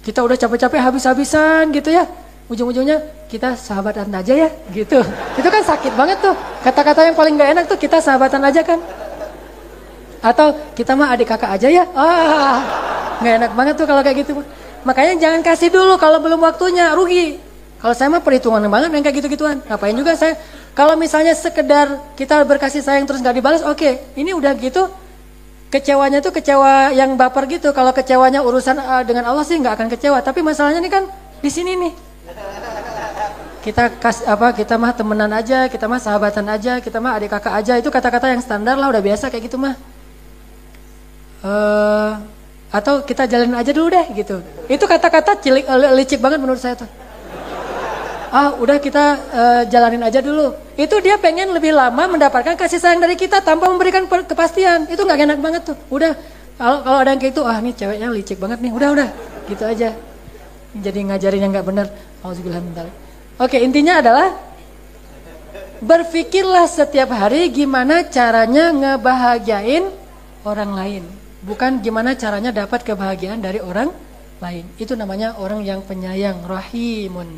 Kita udah capek-capek habis-habisan gitu ya. Ujung-ujungnya kita sahabatan aja ya, gitu. Itu kan sakit banget tuh. Kata-kata yang paling gak enak tuh kita sahabatan aja kan. Atau kita mah adik kakak aja ya. Gak enak banget tuh kalau kayak gitu. Makanya jangan kasih dulu kalau belum waktunya, rugi. Kalau saya mah perhitungan banget yang kayak gitu-gituan. Ngapain juga saya. Kalau misalnya sekedar kita berkasih sayang terus gak dibalas, oke. Ini udah gitu. Kecewanya tuh kecewa yang baper gitu. Kalau kecewanya urusan dengan Allah sih gak akan kecewa. Tapi masalahnya nih kan di sini nih. Kita mah temenan aja, kita mah sahabatan aja, kita mah adik kakak aja. Itu kata-kata yang standar lah, udah biasa kayak gitu mah. Atau kita jalanin aja dulu deh gitu. Itu kata-kata licik banget menurut saya tuh. Udah kita jalanin aja dulu. Itu dia pengen lebih lama mendapatkan kasih sayang dari kita tanpa memberikan kepastian. Itu nggak enak banget tuh. Udah kalau ada yang kayak itu, nih ceweknya licik banget nih. Udah gitu aja. Jadi ngajarin yang nggak benar. Auzubillah min dzalik. Oke, intinya adalah berpikirlah setiap hari gimana caranya ngebahagiain orang lain. Bukan gimana caranya dapat kebahagiaan dari orang lain. Itu namanya orang yang penyayang, rahimun.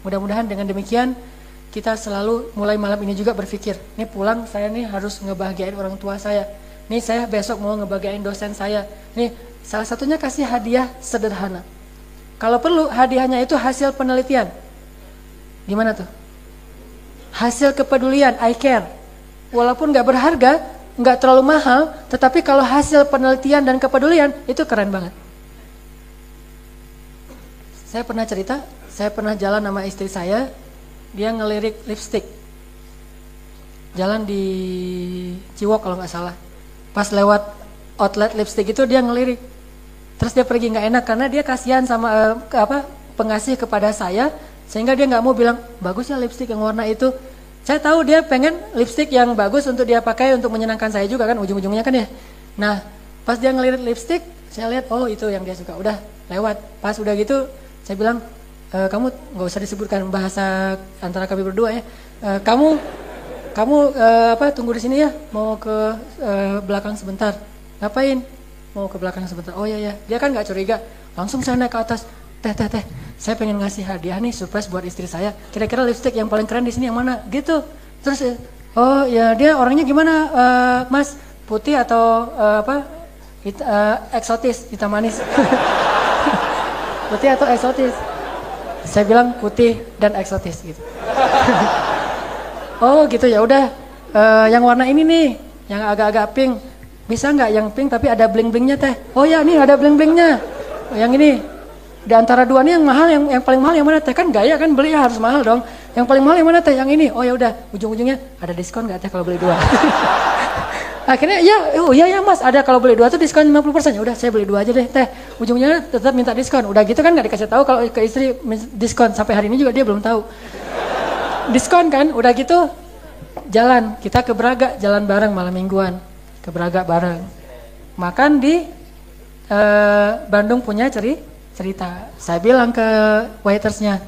Mudah-mudahan dengan demikian kita selalu mulai malam ini juga berpikir, nih pulang saya nih harus ngebahagiain orang tua saya. Nih saya besok mau ngebahagiain dosen saya. Nih salah satunya kasih hadiah sederhana. Kalau perlu hadiahnya itu hasil penelitian. Gimana tuh? Hasil kepedulian, I care. Walaupun gak berharga, gak terlalu mahal, tetapi kalau hasil penelitian dan kepedulian itu keren banget. Saya pernah cerita, saya pernah jalan sama istri saya, dia ngelirik lipstick. Jalan di Ciwok kalau nggak salah. Pas lewat outlet lipstick itu dia ngelirik. Terus dia pergi nggak enak karena dia kasihan sama pengasih kepada saya, sehingga dia nggak mau bilang bagus ya lipstick yang warna itu. Saya tahu dia pengen lipstick yang bagus untuk dia pakai untuk menyenangkan saya juga kan, ujung-ujungnya kan ya. Nah pas dia ngelirik lipstick, saya lihat itu yang dia suka. Udah lewat. Pas udah gitu saya bilang, kamu nggak usah disebutkan bahasa antara kami berdua ya. Kamu tunggu di sini ya, mau ke belakang sebentar. Ngapain? Mau ke belakang sebentar. Oh ya. Dia kan nggak curiga. Langsung saya naik ke atas. Teh. Saya pengen ngasih hadiah nih surprise buat istri saya. Kira-kira lipstick yang paling keren di sini yang mana? Gitu. Terus ya dia orangnya gimana, Mas? Putih atau eksotis, hitam manis? Putih atau eksotis? Saya bilang putih dan eksotis gitu. Oh gitu ya udah. Yang warna ini nih, yang agak-agak pink. Bisa nggak yang pink tapi ada bling-blingnya teh? Oh ya nih ada bling-blingnya. Yang ini. Di antara dua nih yang mahal, yang paling mahal yang mana teh? Kan gaya kan beli ya harus mahal dong. Yang paling mahal yang mana teh? Yang ini. Oh ya udah. Ujung-ujungnya ada diskon nggak teh kalau beli dua? Akhirnya ya mas ada kalau beli dua tuh diskon 50%. Ya udah saya beli dua aja deh teh. Ujungnya tetap minta diskon. Udah gitu kan nggak dikasih tahu kalau ke istri diskon. Sampai hari ini juga dia belum tahu. Diskon kan, udah gitu jalan. Kita ke Braga jalan bareng malam mingguan. Ke Braga bareng. Makan di Bandung punya cerita. Saya bilang ke waitersnya.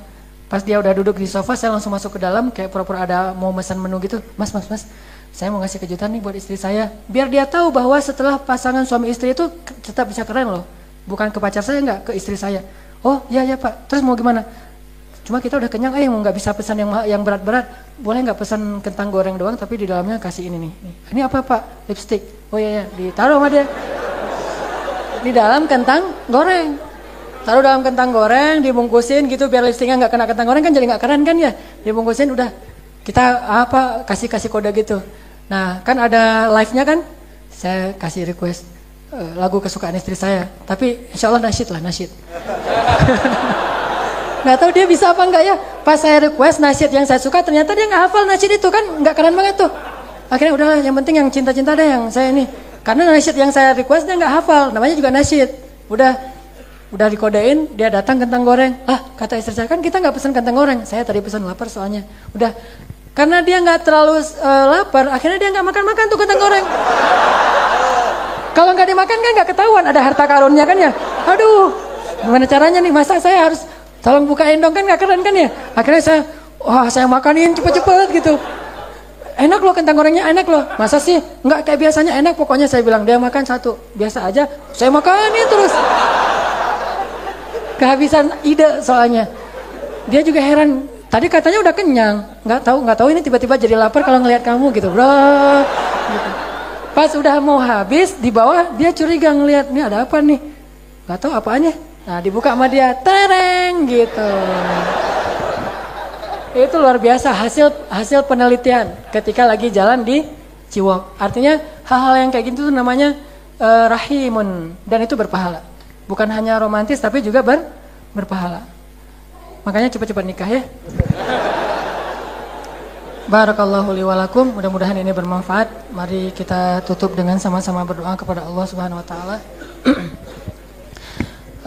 Pas dia udah duduk di sofa saya langsung masuk ke dalam kayak pura-pura ada mau pesan menu gitu. Mas. Saya mau ngasih kejutan nih buat istri saya. Biar dia tahu bahwa setelah pasangan suami istri itu tetap bisa keren loh. Bukan ke pacar saya enggak, ke istri saya. Oh iya Pak, terus mau gimana? Cuma kita udah kenyang, mau nggak bisa pesan yang berat-berat. Boleh nggak pesan kentang goreng doang tapi di dalamnya kasih ini nih. Ini apa Pak? Lipstick. Oh iya, ditaruh sama dia. Di dalam kentang goreng. Taruh dalam kentang goreng, dibungkusin gitu biar lipsticknya nggak kena kentang goreng kan jadi nggak keren kan ya. Dibungkusin udah. Kita kasih kode gitu. Nah kan ada live-nya kan, saya kasih request lagu kesukaan istri saya, tapi insya Allah nasyid. Nggak tahu dia bisa apa enggak ya. Pas saya request nasyid yang saya suka, ternyata dia nggak hafal nasyid itu kan, nggak keren banget tuh. Akhirnya udahlah, yang penting yang cinta-cinta deh yang saya ini. Karena nasyid yang saya request dia nggak hafal, namanya juga nasyid. Udah dikodein, dia datang kentang goreng. Kata istri saya, kan kita nggak pesan kentang goreng. Saya tadi pesan lapar soalnya. Udah. Karena dia nggak terlalu lapar, akhirnya dia nggak makan tuh kentang goreng. Kalau nggak dimakan kan nggak ketahuan, ada harta karunnya kan ya. Aduh, gimana caranya nih? Masa saya harus tolong bukain dong kan nggak keren kan ya? Akhirnya saya makanin cepet-cepet gitu. Enak loh kentang gorengnya, enak loh. Masa sih nggak kayak biasanya enak? Pokoknya saya bilang dia makan satu, biasa aja. Saya makanin terus. Kehabisan ide soalnya. Dia juga heran. Tadi katanya udah kenyang, nggak tahu ini tiba-tiba jadi lapar kalau ngelihat kamu gitu, bro. Gitu. Pas udah mau habis di bawah dia curiga ngelihat ini ada apa nih, nggak tahu apaannya. Nah dibuka sama dia, tereng gitu. Itu luar biasa hasil penelitian ketika lagi jalan di Ciwok. Artinya hal-hal yang kayak gitu tuh namanya rahimun dan itu berpahala. Bukan hanya romantis tapi juga berpahala. Makanya cepat-cepat nikah ya. Barakallahu li wa lakum. Mudah-mudahan ini bermanfaat. Mari kita tutup dengan sama-sama berdoa kepada Allah Subhanahu wa taala.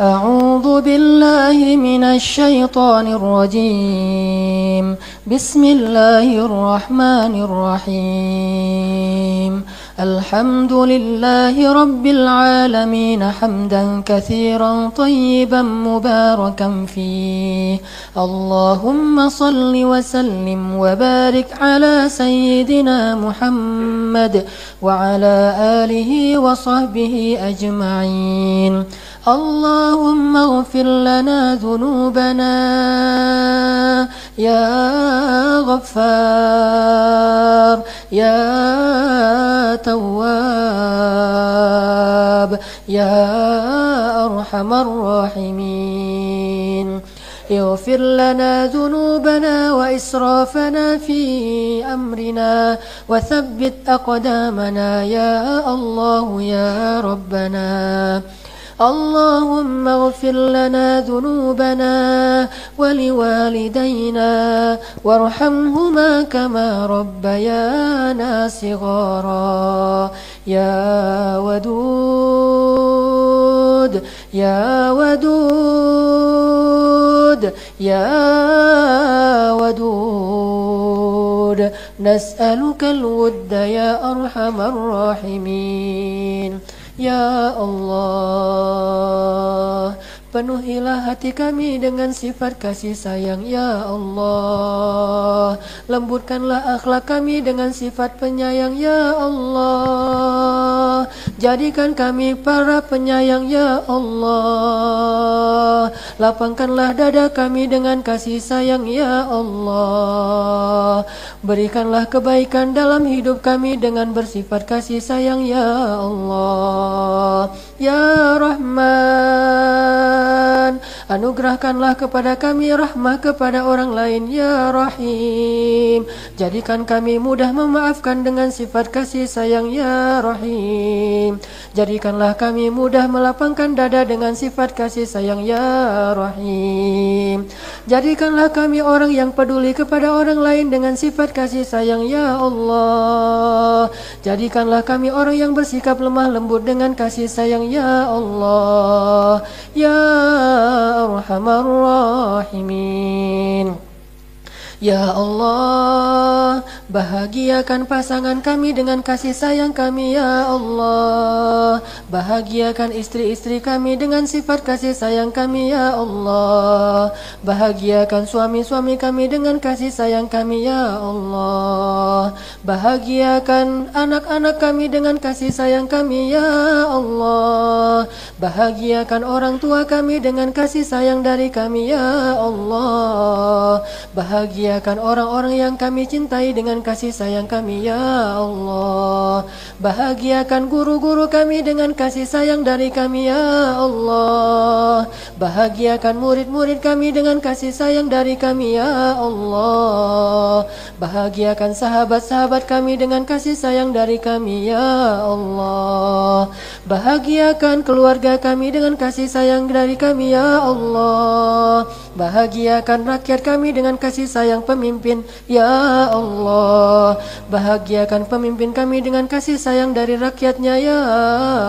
أعوذ بالله من الشيطان الرجيم بسم الله الرحمن الرحيم الحمد لله رب العالمين حمدا كثيرا طيبا مباركا فيه اللهم صل وسلم وبارك على سيدنا محمد وعلى آله وصحبه أجمعين اللهم اغفر لنا ذنوبنا يا غفار يا تواب يا أرحم الراحمين اغفر لنا ذنوبنا وإسرافنا في أمرنا وثبت أقدامنا يا الله يا ربنا اللهم اغفر لنا ذنوبنا ولوالدينا وارحمهما كما ربيانا صغارا يا ودود يا ودود يا ودود نسألك الود يا أرحم الراحمين Ya Allah, penuhilah hati kami dengan sifat kasih sayang, ya Allah. Lembutkanlah akhlak kami dengan sifat penyayang, ya Allah. Jadikan kami para penyayang, ya Allah. Lapangkanlah dada kami dengan kasih sayang, ya Allah. Berikanlah kebaikan dalam hidup kami dengan bersifat kasih sayang, ya Allah. Ya Rahman, anugerahkanlah kepada kami rahmah kepada orang lain, ya Rahim. Jadikan kami mudah memaafkan dengan sifat kasih sayang, ya Rahim. Jadikanlah kami mudah melapangkan dada dengan sifat kasih sayang, ya Rahim. Jadikanlah kami orang yang peduli kepada orang lain dengan sifat kasih sayang, ya Allah. Jadikanlah kami orang yang bersikap lemah lembut dengan kasih sayang, ya Allah. Ya Arhamar Rahimin. Ya Allah, bahagiakan pasangan kami dengan kasih sayang kami, ya Allah. Bahagiakan istri-istri kami dengan sifat kasih sayang kami, ya Allah. Bahagiakan suami-suami kami dengan kasih sayang kami, ya Allah. Bahagiakan anak-anak kami dengan kasih sayang kami, ya Allah. Bahagiakan orang tua kami dengan kasih sayang dari kami, ya Allah. Bahagiakan orang-orang yang kami cintai dengan kasih sayang kami, ya Allah. Bahagiakan guru-guru kami dengan kasih sayang dari kami, ya Allah. Bahagiakan murid-murid kami dengan kasih sayang dari kami, ya Allah. Bahagiakan sahabat-sahabat kami dengan kasih sayang dari kami, ya Allah. Bahagiakan keluarga kami dengan kasih sayang dari kami, ya Allah. Bahagiakan rakyat kami dengan kasih sayang pemimpin, ya Allah. Bahagiakan pemimpin kami dengan kasih sayang dari rakyatnya, ya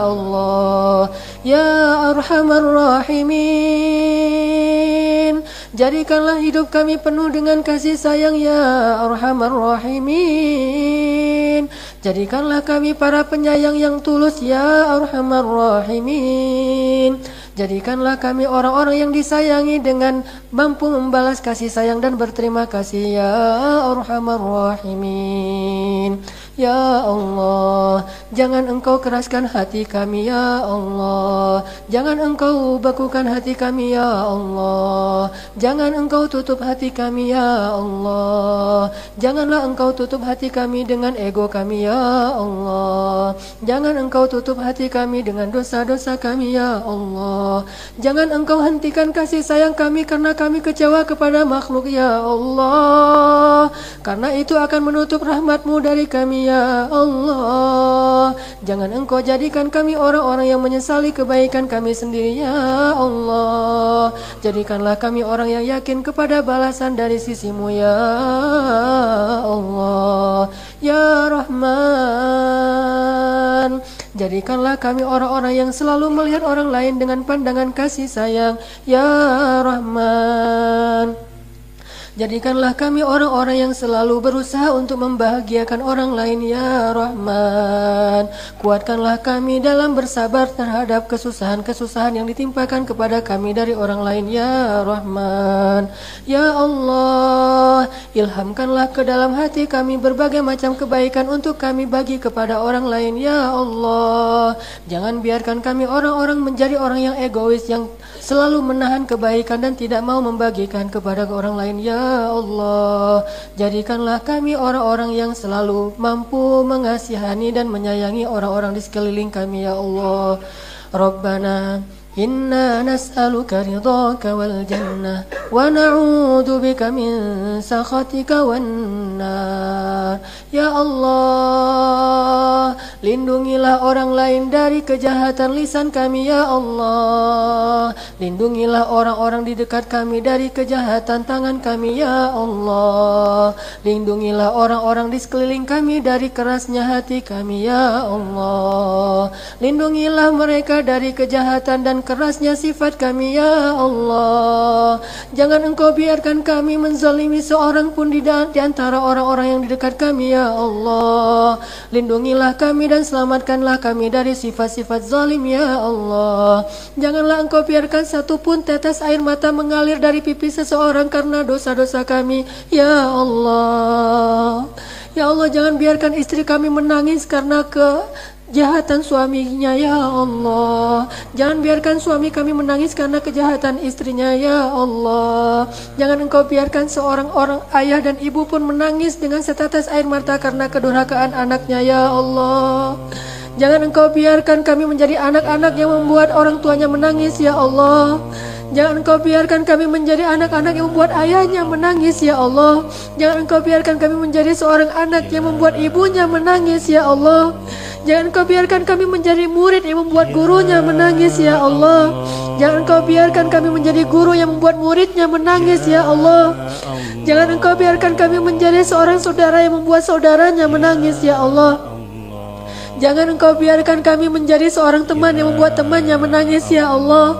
Allah. Ya Arhamar Rahimin, jadikanlah hidup kami penuh dengan kasih sayang, ya Arhamar Rahimin. Jadikanlah kami para penyayang yang tulus, ya Arhamar Rahimin. Jadikanlah kami orang-orang yang disayangi dengan mampu membalas kasih sayang dan berterima kasih, ya Arhamar Rahimin. Ya Allah, jangan Engkau keraskan hati kami, ya Allah. Jangan Engkau bekukan hati kami, ya Allah. Jangan Engkau tutup hati kami, ya Allah. Janganlah Engkau tutup hati kami dengan ego kami, ya Allah. Jangan Engkau tutup hati kami dengan dosa-dosa kami, ya Allah. Jangan Engkau hentikan kasih sayang kami karena kami kecewa kepada makhluk, ya Allah. Karena itu akan menutup rahmat-Mu dari kami, ya ya Allah. Jangan Engkau jadikan kami orang-orang yang menyesali kebaikan kami sendiri ya Allah. Jadikanlah kami orang yang yakin kepada balasan dari sisi-Mu ya Allah. Ya Rahman, jadikanlah kami orang-orang yang selalu melihat orang lain dengan pandangan kasih sayang ya Rahman. Jadikanlah kami orang-orang yang selalu berusaha untuk membahagiakan orang lain ya Rahman. Kuatkanlah kami dalam bersabar terhadap kesusahan-kesusahan yang ditimpakan kepada kami dari orang lain ya Rahman. Ya Allah, ilhamkanlah ke dalam hati kami berbagai macam kebaikan untuk kami bagi kepada orang lain ya Allah. Jangan biarkan kami orang-orang menjadi orang yang egois, yang selalu menahan kebaikan dan tidak mau membagikan kepada orang lain ya Allah. Jadikanlah kami orang-orang yang selalu mampu mengasihani dan menyayangi orang-orang di sekeliling kami ya Allah. Rabbana inna nas'aluka ridhaka wal jannah wa na'udzu bika min sakhatika wan nar. Ya Allah, lindungilah orang lain dari kejahatan lisan kami ya Allah. Lindungilah orang-orang di dekat kami dari kejahatan tangan kami ya Allah. Lindungilah orang-orang di sekeliling kami dari kerasnya hati kami ya Allah. Lindungilah mereka dari kejahatan dan kerasnya sifat kami ya Allah. Jangan Engkau biarkan kami menzalimi seorang pun di antara orang-orang yang di dekat kami ya Allah. Lindungilah kami dan selamatkanlah kami dari sifat-sifat zalim ya Allah. Janganlah Engkau biarkan satu pun tetes air mata mengalir dari pipi seseorang karena dosa-dosa kami ya Allah. Ya Allah, jangan biarkan istri kami menangis karena kejahatan suaminya ya Allah. Jangan biarkan suami kami menangis karena kejahatan istrinya ya Allah. Jangan Engkau biarkan seorang orang ayah dan ibu pun menangis dengan setetes air mata karena kedurhakaan anaknya ya Allah. Jangan Engkau biarkan kami menjadi anak-anak yang membuat orang tuanya menangis ya Allah. Jangan Engkau biarkan kami menjadi anak-anak yang membuat ayahnya menangis ya Allah. Jangan Engkau biarkan kami menjadi seorang anak yang membuat ibunya menangis ya Allah. Jangan Engkau biarkan kami menjadi murid yang membuat gurunya menangis ya Allah. Jangan Engkau biarkan kami menjadi guru yang membuat muridnya menangis ya Allah. Jangan Engkau biarkan kami menjadi seorang saudara yang membuat saudaranya menangis ya Allah. Jangan Engkau biarkan kami menjadi seorang teman yang membuat temannya menangis ya Allah.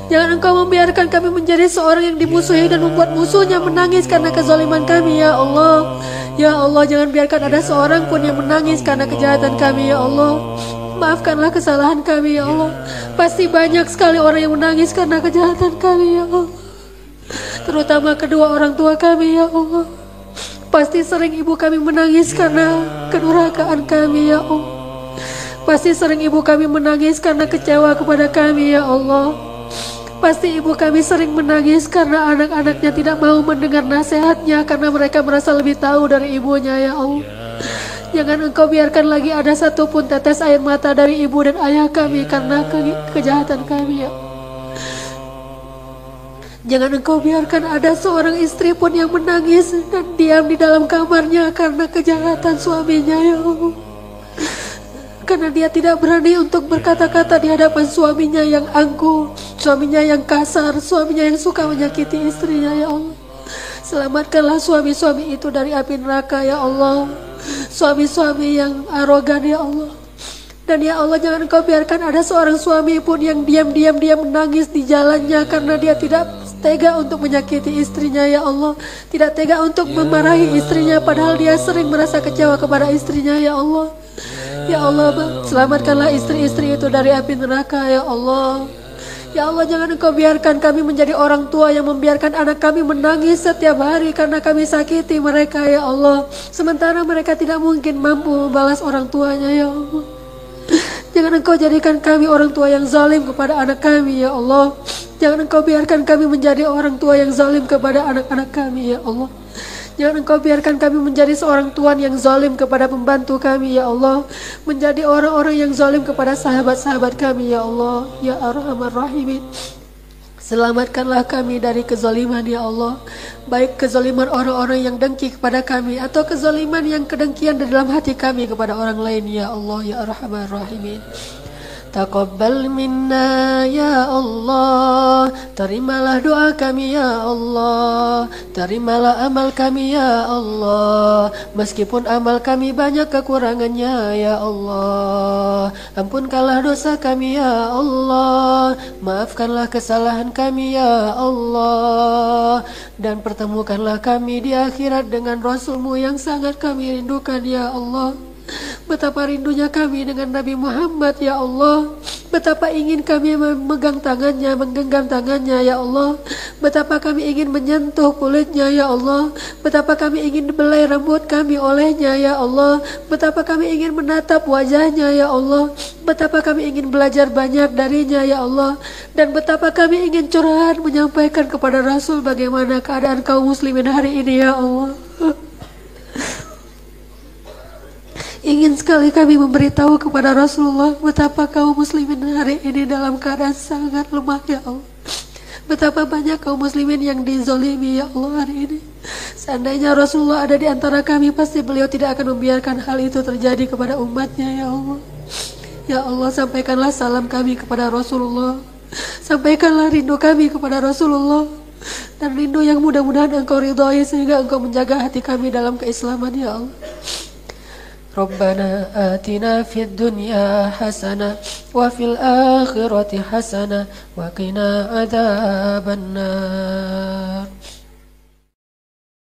Jangan Engkau membiarkan kami menjadi seorang yang dimusuhi dan membuat musuhnya menangis karena kezaliman kami ya Allah. Ya Allah, jangan biarkan ada seorang pun yang menangis karena kejahatan kami ya Allah. Maafkanlah kesalahan kami ya Allah. Pasti banyak sekali orang yang menangis karena kejahatan kami ya Allah, terutama kedua orang tua kami ya Allah. Pasti sering ibu kami menangis karena kedurhakaan kami ya Allah. Pasti sering ibu kami menangis karena kecewa kepada kami ya Allah. Pasti ibu kami sering menangis karena anak-anaknya tidak mau mendengar nasihatnya karena mereka merasa lebih tahu dari ibunya ya Allah. Jangan Engkau biarkan lagi ada satu pun tetes air mata dari ibu dan ayah kami karena kejahatan kami ya Allah. Jangan Engkau biarkan ada seorang istri pun yang menangis dan diam di dalam kamarnya karena kejahatan suaminya ya Allah. Karena dia tidak berani untuk berkata-kata di hadapan suaminya yang angkuh, suaminya yang kasar, suaminya yang suka menyakiti istrinya ya Allah. Selamatkanlah suami-suami itu dari api neraka ya Allah. Suami-suami yang arogan ya Allah. Dan ya Allah, jangan Engkau biarkan ada seorang suami pun yang diam-diam dia menangis di jalannya karena dia tidak tega untuk menyakiti istrinya ya Allah. Tidak tega untuk memarahi istrinya padahal dia sering merasa kecewa kepada istrinya ya Allah. Ya Allah, selamatkanlah istri-istri itu dari api neraka ya Allah. Ya Allah, jangan Engkau biarkan kami menjadi orang tua yang membiarkan anak kami menangis setiap hari karena kami sakiti mereka ya Allah. Sementara mereka tidak mungkin mampu membalas orang tuanya ya Allah. Jangan Engkau jadikan kami orang tua yang zalim kepada anak kami ya Allah. Jangan Engkau biarkan kami menjadi orang tua yang zalim kepada anak-anak kami ya Allah. Jangan Engkau biarkan kami menjadi seorang tuan yang zalim kepada pembantu kami ya Allah. Menjadi orang-orang yang zalim kepada sahabat-sahabat kami ya Allah. Ya Arhamar Rahimin. Selamatkanlah kami dari kezaliman ya Allah. Baik kezaliman orang-orang yang dengki kepada kami, atau kezaliman yang kedengkian di dalam hati kami kepada orang lain ya Allah ya Arhamar Rahimin. Taqabbal minna ya Allah, terimalah doa kami ya Allah, terimalah amal kami ya Allah, meskipun amal kami banyak kekurangannya ya Allah. Ampunkanlah dosa kami ya Allah, maafkanlah kesalahan kami ya Allah, dan pertemukanlah kami di akhirat dengan Rasul-Mu yang sangat kami rindukan ya Allah. Betapa rindunya kami dengan Nabi Muhammad ya Allah. Betapa ingin kami memegang tangannya, menggenggam tangannya ya Allah. Betapa kami ingin menyentuh kulitnya ya Allah. Betapa kami ingin dibelai rambut kami olehnya ya Allah. Betapa kami ingin menatap wajahnya ya Allah. Betapa kami ingin belajar banyak darinya ya Allah. Dan betapa kami ingin curhat menyampaikan kepada Rasul bagaimana keadaan kaum muslimin hari ini ya Allah. Ingin sekali kami memberitahu kepada Rasulullah betapa kaum muslimin hari ini dalam keadaan sangat lemah ya Allah. Betapa banyak kaum muslimin yang dizolimi ya Allah hari ini. Seandainya Rasulullah ada di antara kami, pasti beliau tidak akan membiarkan hal itu terjadi kepada umatnya ya Allah. Ya Allah, sampaikanlah salam kami kepada Rasulullah. Sampaikanlah rindu kami kepada Rasulullah. Dan rindu yang mudah-mudahan Engkau ridhai sehingga Engkau menjaga hati kami dalam keislaman ya Allah. Rabbana atina fid dunya hasanah wa fil akhirati hasanah wa qina adzabannar.